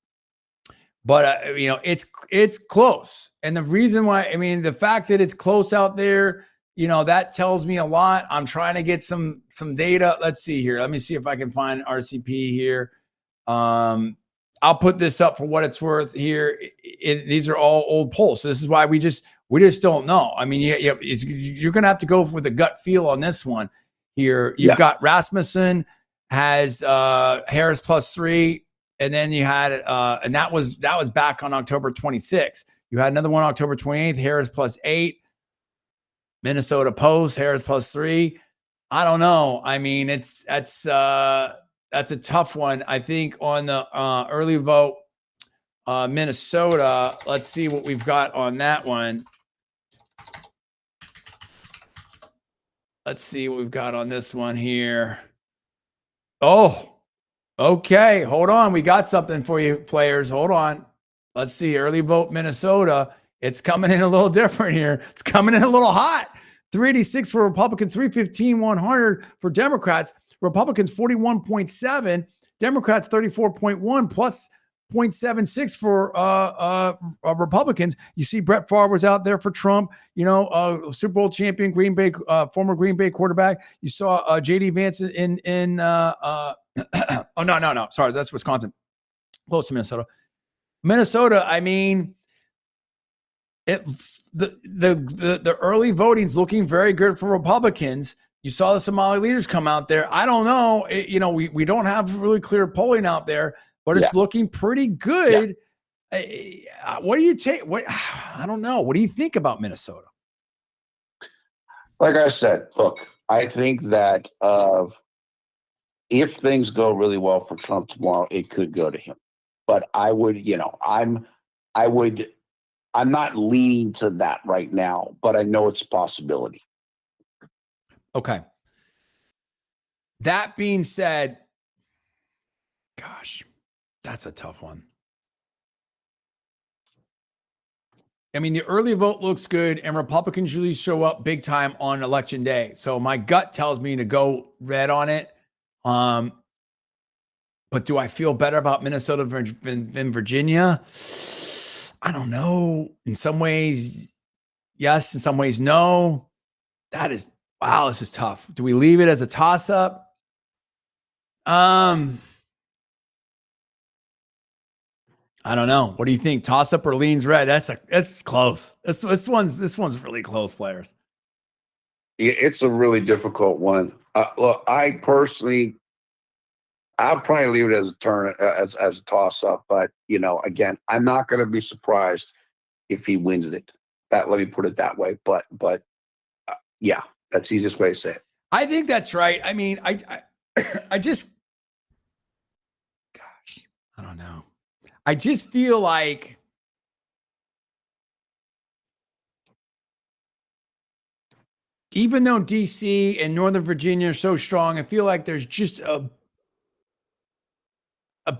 But it's close, and the reason why, I mean, the fact that it's close out there, that tells me a lot. I'm trying to get some data. Let's see here. Let me see if I can find RCP here. I'll put this up for what it's worth here. These are all old polls, so this is why we just don't know. I mean, you're going to have to go with a gut feel on this one. Here, you've got Rasmussen has Harris +3, and then you had and that was back on October 26th. You had another one October 28th, Harris +8, Minnesota Post, Harris +3. I don't know. I mean, that's a tough one. I think on the early vote, Minnesota. Let's see what we've got on that one. Let's see what we've got on this one here. Oh, okay. Hold on. We got something for you, players. Hold on. Let's see. Early vote Minnesota. It's coming in a little different here. It's coming in a little hot. 386 for Republicans, 315, 100 for Democrats. Republicans 41.7, Democrats 34.1 plus 0.76 for Republicans. You see Brett Favre was out there for Trump, Super Bowl champion, Green Bay, former Green Bay quarterback. You saw JD Vance in oh, no. Sorry, that's Wisconsin. Close to Minnesota. Minnesota, I mean, it's the early voting's looking very good for Republicans. You saw the Somali leaders come out there. I don't know. We don't have really clear polling out there, but it's looking pretty good. Yeah. What do you take? I don't know. What do you think about Minnesota? Like I said, look, I think that if things go really well for Trump tomorrow, it could go to him. But I would, I'm not leaning to that right now, but I know it's a possibility. Okay. That being said, gosh, that's a tough one. I mean, the early vote looks good, and Republicans usually show up big time on election day. So my gut tells me to go red on it. But do I feel better about Minnesota than Virginia? I don't know. In some ways, yes. In some ways, no. Wow, this is tough. Do we leave it as a toss-up? I don't know. What do you think? Toss-up or leans red? That's close. This one's really close, players. It's a really difficult one. Look, I personally, I'll probably leave it as a turn as a toss-up. But again, I'm not going to be surprised if he wins it. Let me put it that way. But yeah. That's the easiest way to say it. I think that's right. I mean, I just, gosh, I don't know. I just feel like even though DC and Northern Virginia are so strong, I feel like there's just a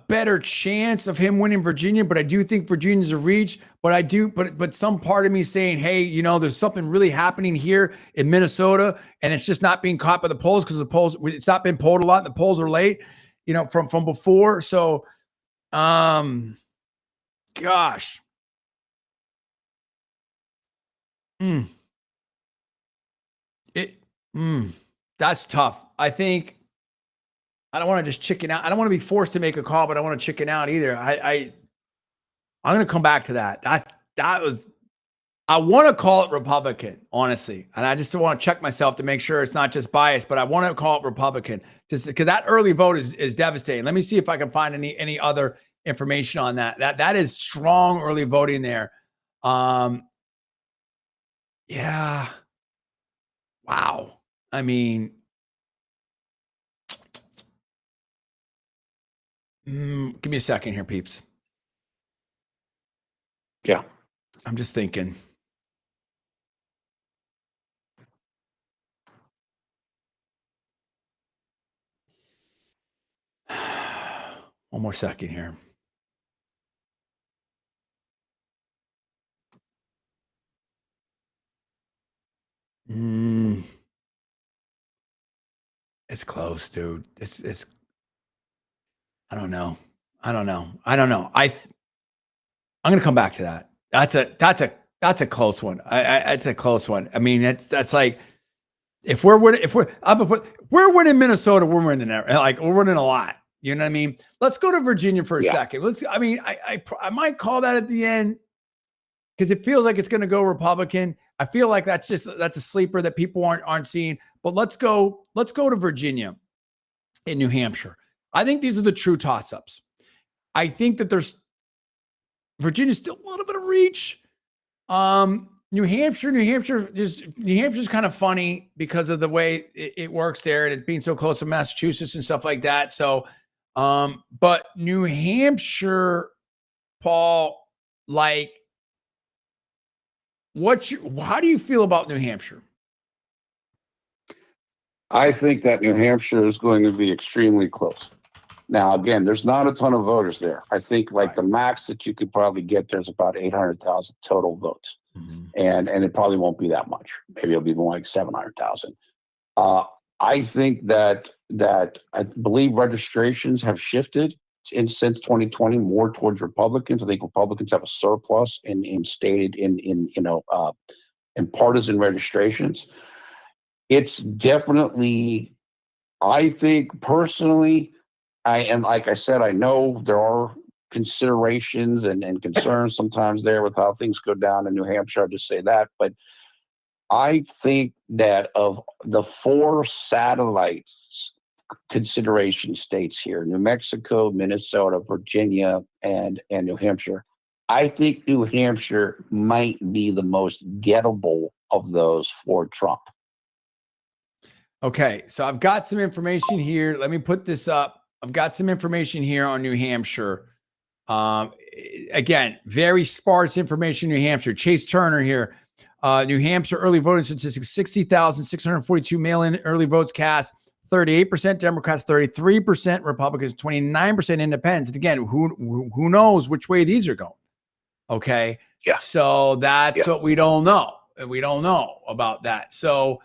better chance of him winning Virginia, but I do think Virginia's a reach. But some part of me saying, hey, there's something really happening here in Minnesota, and it's just not being caught by the polls because it's not been polled a lot. And the polls are late, from before. So, gosh, that's tough. I think. I don't want to just chicken out. I don't want to be forced to make a call, but I don't want to chicken out either. I'm going to come back to that. I want to call it Republican, honestly. And I just want to check myself to make sure it's not just bias, but I want to call it Republican just because that early vote is devastating. Let me see if I can find any other information on that. That is strong early voting there. Yeah. Wow. I mean, give me a second here, peeps. Yeah. I'm just thinking. One more second here. It's close, dude. It's I don't know. I'm going to come back to that. That's a close one. It's a close one. I mean, that's like if we're winning Minnesota, we're winning we're winning a lot. You know what I mean? Let's go to Virginia for a second. I might call that at the end because it feels like it's going to go Republican. I feel like that's a sleeper that people aren't seeing. But let's go to Virginia and New Hampshire. I think these are the true toss-ups. I think that Virginia's still a little bit of reach. New Hampshire's kind of funny because of the way it works there and it being so close to Massachusetts and stuff like that. So, but New Hampshire, Paul, like, how do you feel about New Hampshire? I think that New Hampshire is going to be extremely close. Now, again, there's not a ton of voters there. I think the max that you could probably get there's about 800,000 total votes. And it probably won't be that much. Maybe it'll be more like 700,000. I think that I believe registrations have shifted since 2020 more towards Republicans. I think Republicans have a surplus in partisan registrations. It's definitely, I think personally, and like I said, I know there are considerations and concerns sometimes there with how things go down in New Hampshire. I'll just say that. But I think that of the 4 satellite consideration states here, New Mexico, Minnesota, Virginia, and New Hampshire, I think New Hampshire might be the most gettable of those for Trump. Okay, so I've got some information here. Let me put this up. I've got some information here on New Hampshire. Again, very sparse information in New Hampshire. Chase Turner here. New Hampshire early voting statistics, 60,642 mail-in early votes cast, 38% Democrats, 33% Republicans, 29% independents. And again, who knows which way these are going? Okay. Yeah. So that's what we don't know. We don't know about that. So,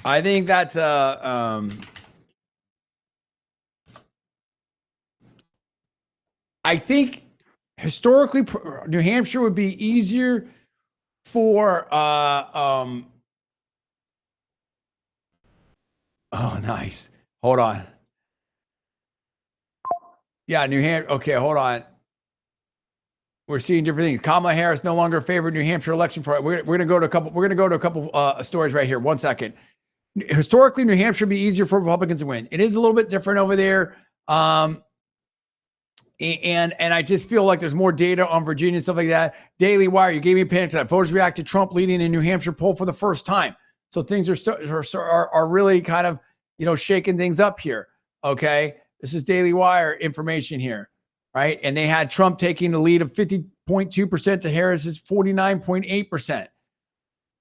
I think that's I think historically New Hampshire would be easier for oh, nice. Hold on. Yeah, New Hampshire. Okay, hold on. We're seeing different things. Kamala Harris no longer favored New Hampshire election for it. We're going to go to a couple. We're going to go to a couple stories right here. 1 second. Historically, New Hampshire would be easier for Republicans to win. It is a little bit different over there. And I just feel like there's more data on Virginia and stuff like that. Daily Wire, you gave me a panic attack. Voters react to Trump leading in New Hampshire poll for the first time. So things are really kind of, shaking things up here. Okay. This is Daily Wire information here. Right. And they had Trump taking the lead of 50.2% to Harris's 49.8%.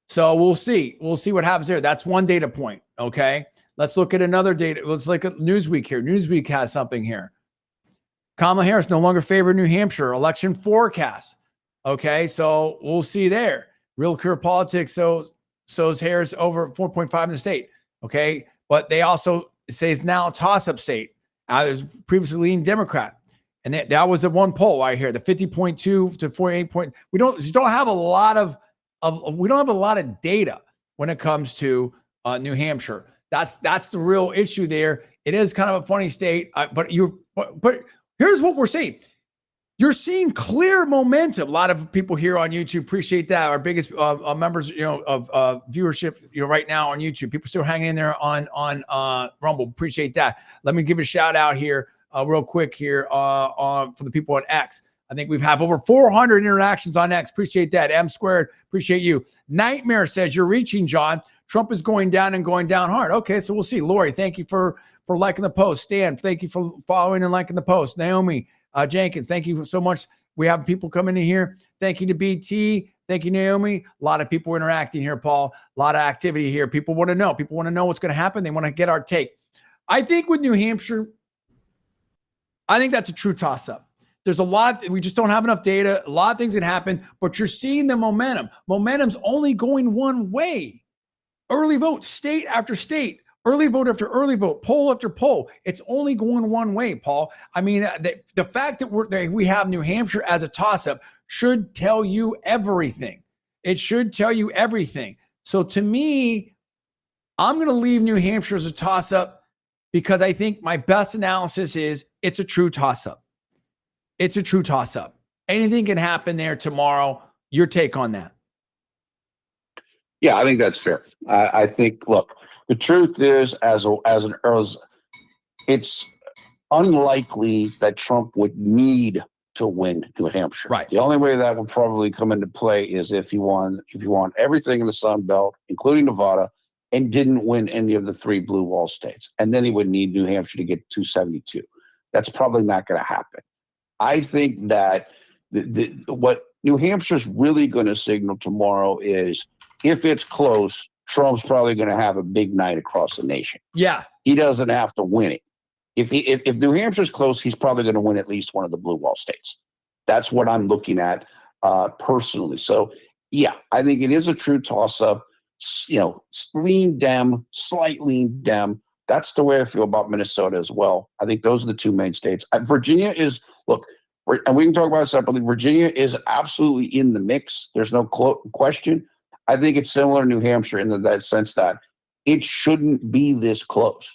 So we'll see. We'll see what happens there. That's one data point. Okay. Let's look at another data. Let's look at Newsweek here. Newsweek has something here. Kamala Harris no longer favored New Hampshire election forecast. Okay. So we'll see there. Real Clear Politics shows Harris over 4.5 in the state. Okay. But they also say it's now a toss-up state. There's previously leading Democrat. And that was the one poll right here, the 50.2 to 48 point. We don't have a lot of data when it comes to New Hampshire. That's the real issue there. It is kind of a funny state, but here's what we're seeing. You're seeing clear momentum. A lot of people here on YouTube appreciate that. Our biggest members, of viewership, right now on YouTube. People still hanging in there on Rumble. Appreciate that. Let me give a shout out here. Real quick here for the people at X. I think we've have over 400 interactions on X. Appreciate that. M squared. Appreciate you. Nightmare says you're reaching, John. Trump is going down and going down hard. Okay, so we'll see. Lori, thank you for liking the post. Stan, thank you for following and liking the post. Naomi Jenkins, thank you so much. We have people coming in here. Thank you to BT. Thank you, Naomi. A lot of people interacting here, Paul. A lot of activity here. People want to know. People want to know what's going to happen. They want to get our take. I think with New Hampshire, I think that's a true toss-up. There's a lot, we just don't have enough data. A lot of things that happen, but you're seeing the momentum. Momentum's only going one way. Early vote, state after state, early vote after early vote, poll after poll. It's only going one way, Paul. I mean, the fact that we have New Hampshire as a toss-up should tell you everything. It should tell you everything. So to me, I'm going to leave New Hampshire as a toss-up because I think my best analysis is it's a true toss-up. It's a true toss-up. Anything can happen there tomorrow. Your take on that? Yeah, I think that's fair. I think, look, the truth is, it's unlikely that Trump would need to win New Hampshire. Right. The only way that would probably come into play is if you want everything in the Sun Belt, including Nevada, and didn't win any of the 3 blue wall states. And then he would need New Hampshire to get 272. That's probably not going to happen. I think that what New Hampshire's really going to signal tomorrow is if it's close, Trump's probably going to have a big night across the nation. Yeah. He doesn't have to win it. If New Hampshire's close, he's probably going to win at least one of the blue wall states. That's what I'm looking at personally. So, yeah, I think it is a true toss-up. Lean Dem, slight lean Dem. That's the way I feel about Minnesota as well. I think those are the 2 main states. Virginia is, look, and we can talk about it separately. Virginia is absolutely in the mix. There's no question. I think it's similar to New Hampshire in that sense that it shouldn't be this close.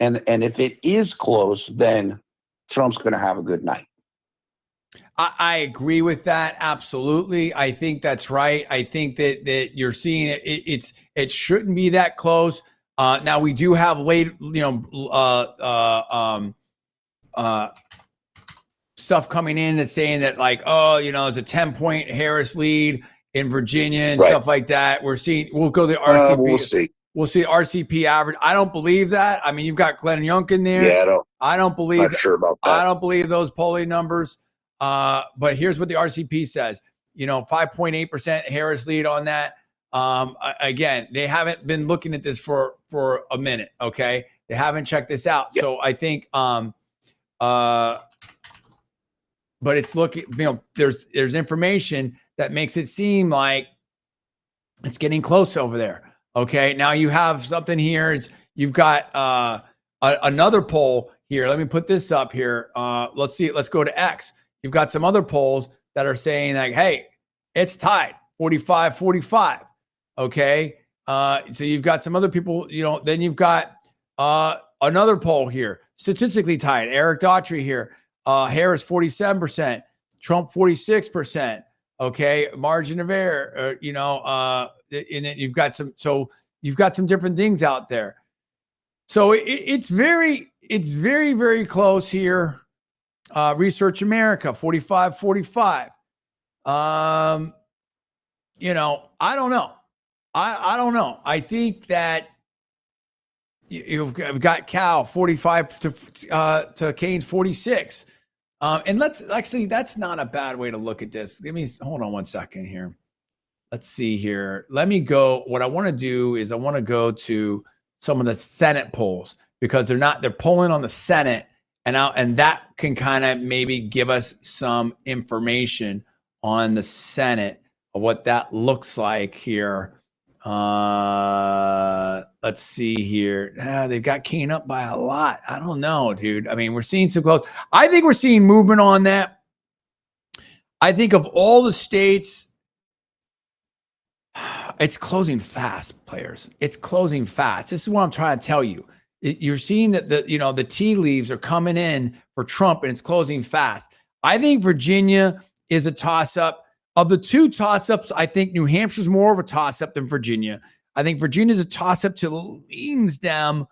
And if it is close, then Trump's going to have a good night. I agree with that. Absolutely. I think that's right. I think that you're seeing it. It shouldn't be that close. Now we do have late, stuff coming in that's saying that like, it's a 10-point Harris lead in Virginia and stuff like that. We'll go to the RCP. We'll see RCP average. I don't believe that. I mean, you've got Glenn Young in there. Yeah, I don't believe. Not sure about that. I don't believe those polling numbers. But here's what the RCP says. 5.8% Harris lead on that. Again, they haven't been looking at this for a minute. Okay, they haven't checked this out. Yep. So I think, but it's looking. There's information that makes it seem like it's getting close over there. Okay, now you have something here. You've got another poll here. Let me put this up here. Let's see. Let's go to X. You've got some other polls that are saying like, hey, it's tied 45-45. Okay. So you've got some other people, then you've got another poll here, statistically tied. Eric Daughtry here, Harris 47%, Trump 46%. Okay. Margin of error, and then you've got some different things out there. So it's very, very close here. Research America, 45-45. I don't know. I don't know. I think that you've got Cal 45 to Kane's 46. And that's not a bad way to look at this. Hold on one second here. Let's see here. Let me go. What I want to do is I want to go to some of the Senate polls because they're polling on the Senate. And that can kind of maybe give us some information on the Senate of what that looks like here. Let's see here. They've got Kane up by a lot. I don't know, dude. I mean, we're seeing some close. I think we're seeing movement on that. I think of all the states, it's closing fast, players. It's closing fast. This is what I'm trying to tell you. You're seeing that the tea leaves are coming in for Trump and it's closing fast. I think Virginia is a toss-up. Of the 2 toss-ups, I think New Hampshire's more of a toss-up than Virginia. I think Virginia's a toss-up to leans them,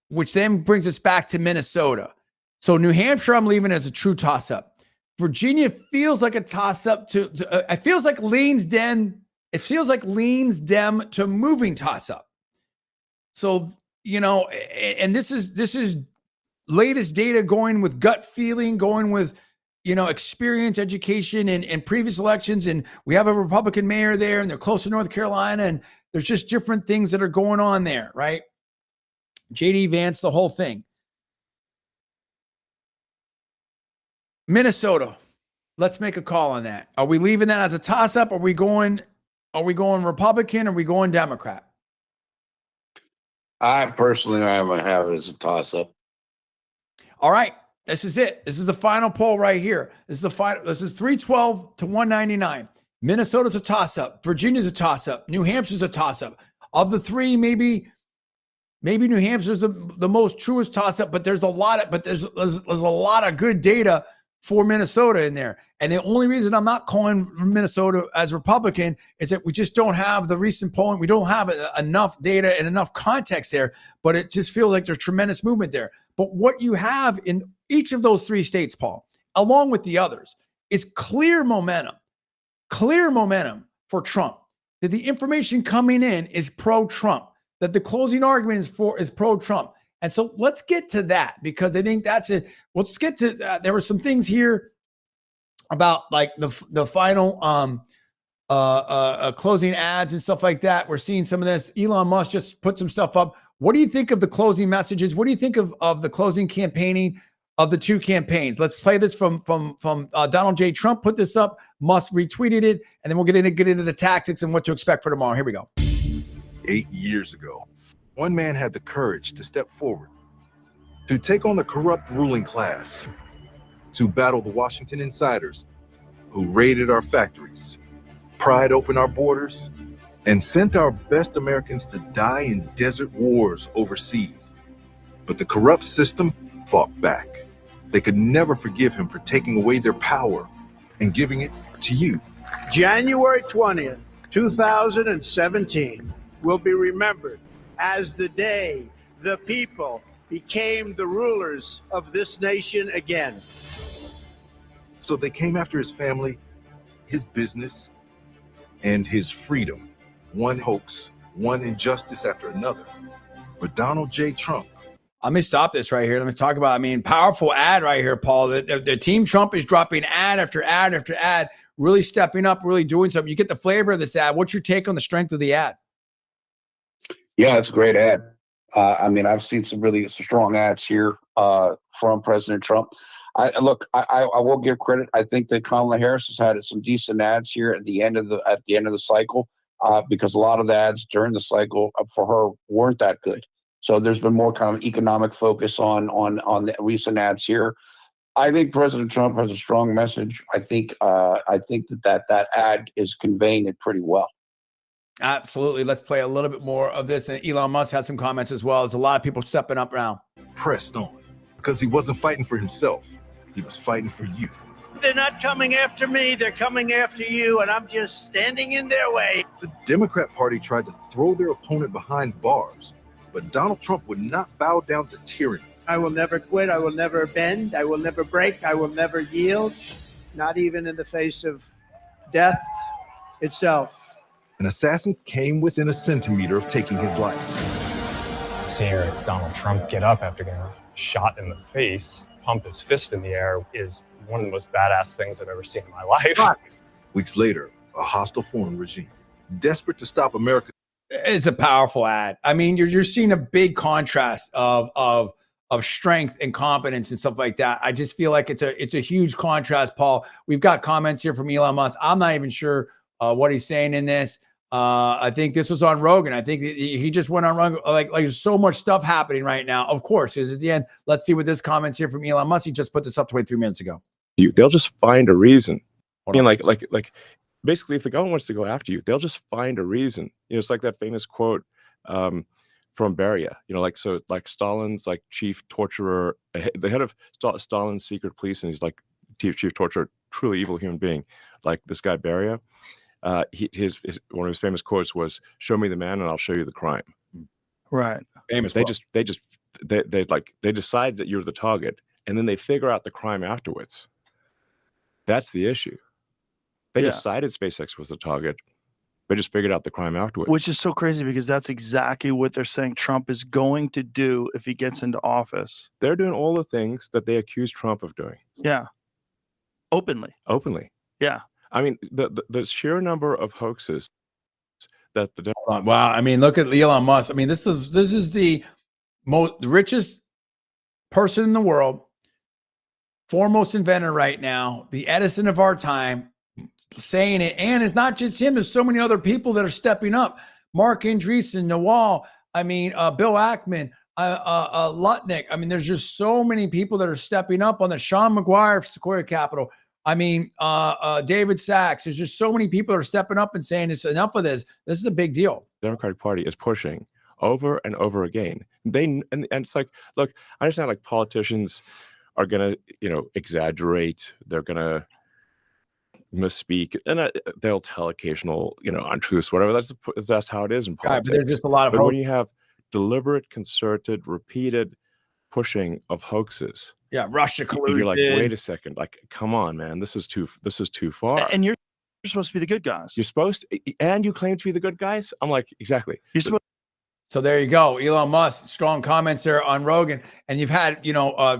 which then brings us back to Minnesota. So New Hampshire, I'm leaving as a true toss-up. Virginia feels like a toss-up it feels like leans Dem. It feels like leans Dem to moving toss-up. So, and this is latest data going with gut feeling, going with, experience, education and previous elections. And we have a Republican mayor there and they're close to North Carolina. And there's just different things that are going on there, right? JD Vance, the whole thing. Minnesota. Let's make a call on that. Are we leaving that as a toss-up? Are we going Republican? Are we going Democrat? I personally, I would have it as a toss-up. All right. This is it. This is the final poll right here. This is the final. This is 312 to 199. Minnesota's a toss-up. Virginia's a toss-up. New Hampshire's a toss-up. Of the 3, maybe New Hampshire's the most truest toss-up, but there's a lot of good data for Minnesota in there. And the only reason I'm not calling Minnesota as Republican is that we just don't have the recent polling. We don't have enough data and enough context there, but it just feels like there's tremendous movement there. But what you have in each of those 3 states, Paul, along with the others, is clear momentum for Trump. that the information coming in is pro-Trump, that the closing argument is pro-Trump. And so let's get to that, because I think that's it. Let's get to there were some things here about like the final closing ads and stuff like that. We're seeing some of this. Elon Musk just put some stuff up. What do you think of the closing messages? What do you think of the closing campaigning of the two campaigns? Let's play this from Donald J. Trump put this up. Musk retweeted it, and then we'll get into the tactics and what to expect for tomorrow. Here we go. 8 years ago, one man had the courage to step forward, to take on the corrupt ruling class, to battle the Washington insiders who raided our factories, pried open our borders, and sent our best Americans to die in desert wars overseas. But the corrupt system fought back. They could never forgive him for taking away their power and giving it to you. January 20th, 2017 will be remembered as the day the people became the rulers of this nation again. So they came after his family, his business, and his freedom. One hoax, one injustice after another. But Donald J. Trump. Let me stop this right here. Let me talk about, powerful ad right here, Paul. The team Trump is dropping ad after ad after ad, really stepping up, really doing something. You get the flavor of this ad. What's your take on the strength of the ad? Yeah, it's a great ad. I've seen some really strong ads here from President Trump. I will give credit. I think that Kamala Harris has had some decent ads here at the end of the cycle, because a lot of the ads during the cycle for her weren't that good. So there's been more kind of economic focus on the recent ads here. I think President Trump has a strong message. I think that ad is conveying it pretty well. Absolutely. Let's play a little bit more of this. And Elon Musk has some comments as well. There's a lot of people stepping up now. Pressed on, because he wasn't fighting for himself. He was fighting for you. They're not coming after me, they're coming after you, and I'm just standing in their way. The Democrat Party tried to throw their opponent behind bars, but Donald Trump would not bow down to tyranny. I will never quit, I will never bend, I will never break, I will never yield, not even in the face of death itself. An assassin came within a centimeter of taking his life. Seeing Donald Trump get up after getting shot in the face, pump his fist in the air, is one of the most badass things I've ever seen in my life. Weeks later, a hostile foreign regime, desperate to stop America. It's a powerful ad. You're seeing a big contrast of strength and competence and stuff like that. I just feel like it's a huge contrast, Paul. We've got comments here from Elon Musk. I'm not even sure what he's saying in this. I think this was on Rogan. I think he just went on Rogan. Like there's so much stuff happening right now. Of course, is at the end. Let's see what this comments here from Elon Musk. He just put this up 23 minutes ago. They'll just find a reason. Like basically, if the government wants to go after you, they'll just find a reason. It's like that famous quote from Beria. Like Stalin's like chief torturer, the head of Stalin's secret police, and he's like chief torturer, truly evil human being. Like this guy Beria. His one of his famous quotes was, "Show me the man, and I'll show you the crime." Right. Famous. They decide that you're the target, and then they figure out the crime afterwards. That's the issue. They decided SpaceX was the target. They just figured out the crime afterwards. Which is so crazy, because that's exactly what they're saying Trump is going to do if he gets into office. They're doing all the things that they accuse Trump of doing. Yeah. Openly. Yeah. The sheer number of hoaxes that the wow. Look at Elon Musk. This is the richest person in the world, foremost inventor right now, the Edison of our time, saying it. And it's not just him. There's so many other people that are stepping up. Mark Andreessen, Nawal, Bill Ackman, Lutnick. There's just so many people that are stepping up on the Sean McGuire of Sequoia Capital. David Sachs. There's just so many people that are stepping up and saying it's enough of this. This is a big deal. The Democratic Party is pushing over and over again. And it's like, look, I understand like politicians are gonna, exaggerate. They're gonna misspeak, and they'll tell occasional, untruths, whatever. That's how it is in politics. But there's just a lot of but when you have deliberate, concerted, repeated pushing of hoaxes. Yeah, Russia collusion. You're like, wait a second, like, come on, man, this is too far. And you're You're supposed to be the good guys. You're supposed to, and you claim to be the good guys. I'm like, exactly. You're supposed. So there you go. Elon Musk, strong comments there on Rogan. And you've had,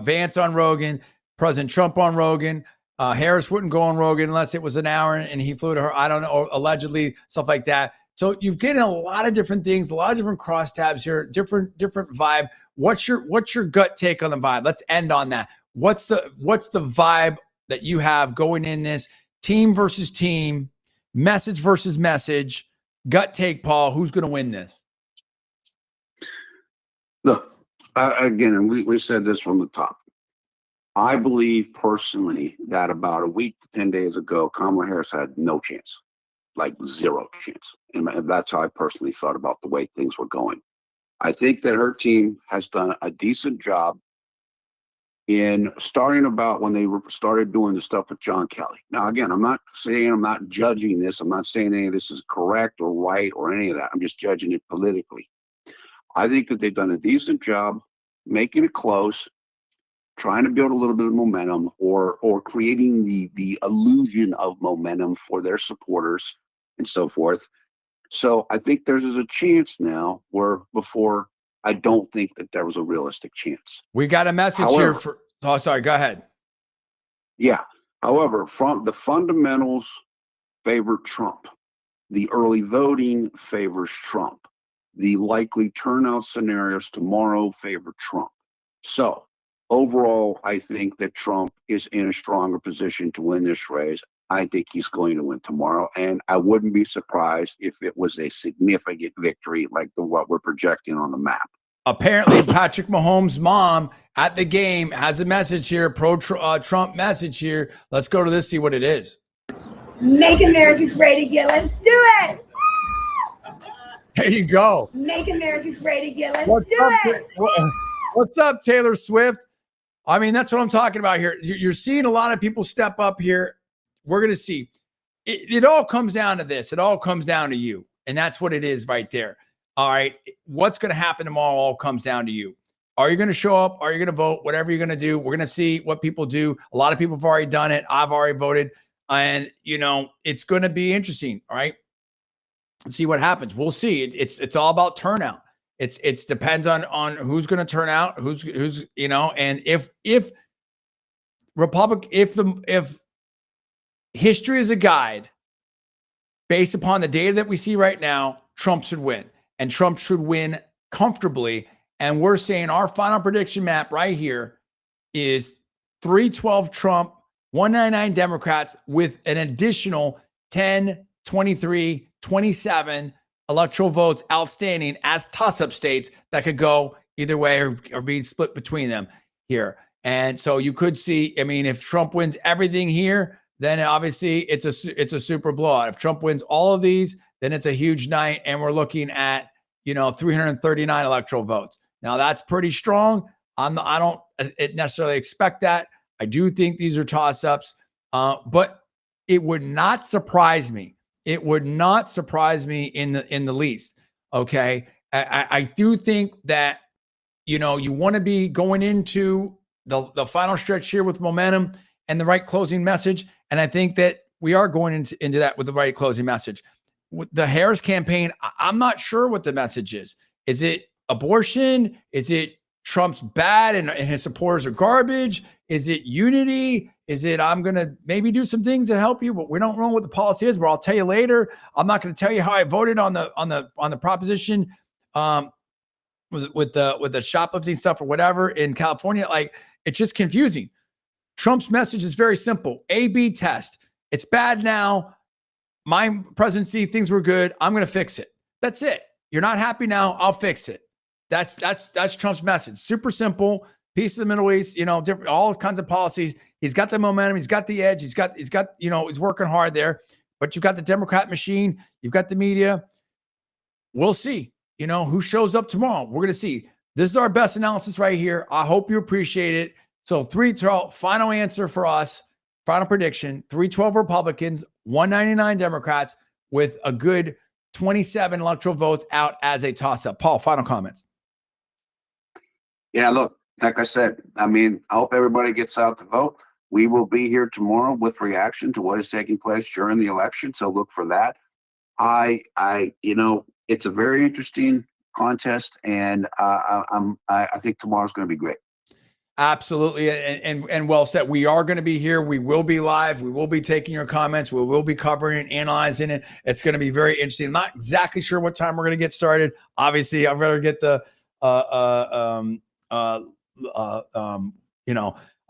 Vance on Rogan, President Trump on Rogan. Harris wouldn't go on Rogan unless it was an hour and he flew to her. I don't know, or allegedly, stuff like that. So you've getting a lot of different things, a lot of different crosstabs here, different vibe. What's your gut take on the vibe? Let's end on that. What's the vibe that you have going in this team versus team, message versus message, gut take, Paul? Who's going to win this? Look, again, and we said this from the top. I believe personally that about a week to 10 days ago, Kamala Harris had no chance, like zero chance. And that's how I personally felt about the way things were going. I think that her team has done a decent job in starting about when they started doing the stuff with John Kelly. Now, again, I'm not judging this. I'm not saying any of this is correct or right or any of that. I'm just judging it politically. I think that they've done a decent job making it close, trying to build a little bit of momentum or creating the illusion of momentum for their supporters and so forth. So I think there's a chance now where before I don't think that there was a realistic chance. We got a message here for, oh, sorry, go ahead. Yeah. However, from the fundamentals favor Trump. The early voting favors Trump. The likely turnout scenarios tomorrow favor Trump. So overall, I think that Trump is in a stronger position to win this race. I think he's going to win tomorrow, and I wouldn't be surprised if it was a significant victory like what we're projecting on the map. Apparently, Patrick Mahomes' mom at the game has a message here, pro-Trump message here. Let's go to this, see what it is. Make America great again. Let's do it. There you go. Make America great again. Let's do it. What's up, Taylor Swift? I mean, that's what I'm talking about here. You're seeing a lot of people step up here. We're going to see. It all comes down to this. It all comes down to you. And that's what it is right there. All right. What's going to happen tomorrow all comes down to you. Are you going to show up? Are you going to vote? Whatever you're going to do, we're going to see what people do. A lot of people have already done it. I've already voted. And, it's going to be interesting. All right. Let's see what happens. We'll see. It's all about turnout. It's depends on who's going to turn out, who's and if history is a guide based upon the data that we see right now, Trump should win, and Trump should win comfortably. And we're saying our final prediction map right here is 312 Trump, 199 Democrats with an additional 10, 23, 27 electoral votes outstanding as toss-up states that could go either way or be split between them here. And so you could see, if Trump wins everything here, then obviously it's a super blowout. If Trump wins all of these, then it's a huge night, and we're looking at 339 electoral votes. Now that's pretty strong. I don't necessarily expect that. I do think these are toss-ups, but it would not surprise me. It would not surprise me in the least. Okay, I do think that you want to be going into the final stretch here with momentum and the right closing message. And I think that we are going into that with the right closing message. With the Harris campaign, I'm not sure what the message is. Is it abortion? Is it Trump's bad and his supporters are garbage? Is it unity? Is it I'm going to maybe do some things to help you, but we don't know what the policy is, but I'll tell you later. I'm not going to tell you how I voted on the proposition with the shoplifting stuff or whatever in California. Like, it's just confusing. Trump's message is very simple. A/B test. It's bad now. My presidency, things were good. I'm going to fix it. That's it. You're not happy now. I'll fix it. That's Trump's message. Super simple. Peace of the Middle East, different, all kinds of policies. He's got the momentum. He's got the edge. He's got, he's working hard there, but you've got the Democrat machine. You've got the media. We'll see, who shows up tomorrow. We're going to see. This is our best analysis right here. I hope you appreciate it. So 312, final answer for us, final prediction, 312 Republicans, 199 Democrats with a good 27 electoral votes out as a toss-up. Paul, final comments. Yeah, look, like I said, I hope everybody gets out to vote. We will be here tomorrow with reaction to what is taking place during the election. So look for that. It's a very interesting contest, and I think tomorrow's going to be great. Absolutely. And well said. We are going to be here. We will be live. We will be taking your comments. We will be covering it, analyzing it. It's going to be very interesting. I'm not exactly sure what time we're going to get started. Obviously, I'd rather get the, I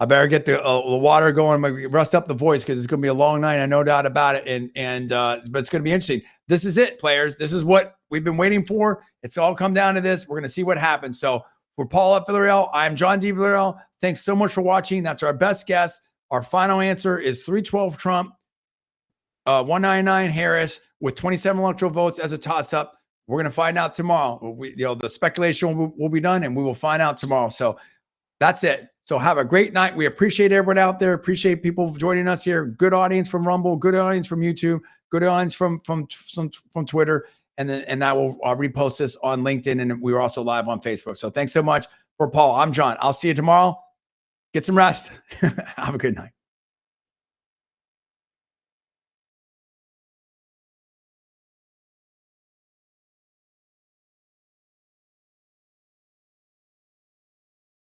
better get the water going, rest up the voice, because it's going to be a long night. I no doubt about it. But it's going to be interesting. This is it, players. This is what we've been waiting for. It's all come down to this. We're going to see what happens. So for Paul at Villarreal, I'm John D. Villarreal. Thanks so much for watching. That's our best guess. Our final answer is 312 Trump, 199 Harris, with 27 electoral votes as a toss-up. We're going to find out tomorrow. The speculation will be done, and we will find out tomorrow. So that's it. So have a great night. We appreciate everyone out there. Appreciate people joining us here. Good audience from Rumble. Good audience from YouTube. Good audience from Twitter. And I will repost this on LinkedIn, and we are also live on Facebook. So thanks so much. For Paul, I'm John. I'll see you tomorrow. Get some rest. Have a good night.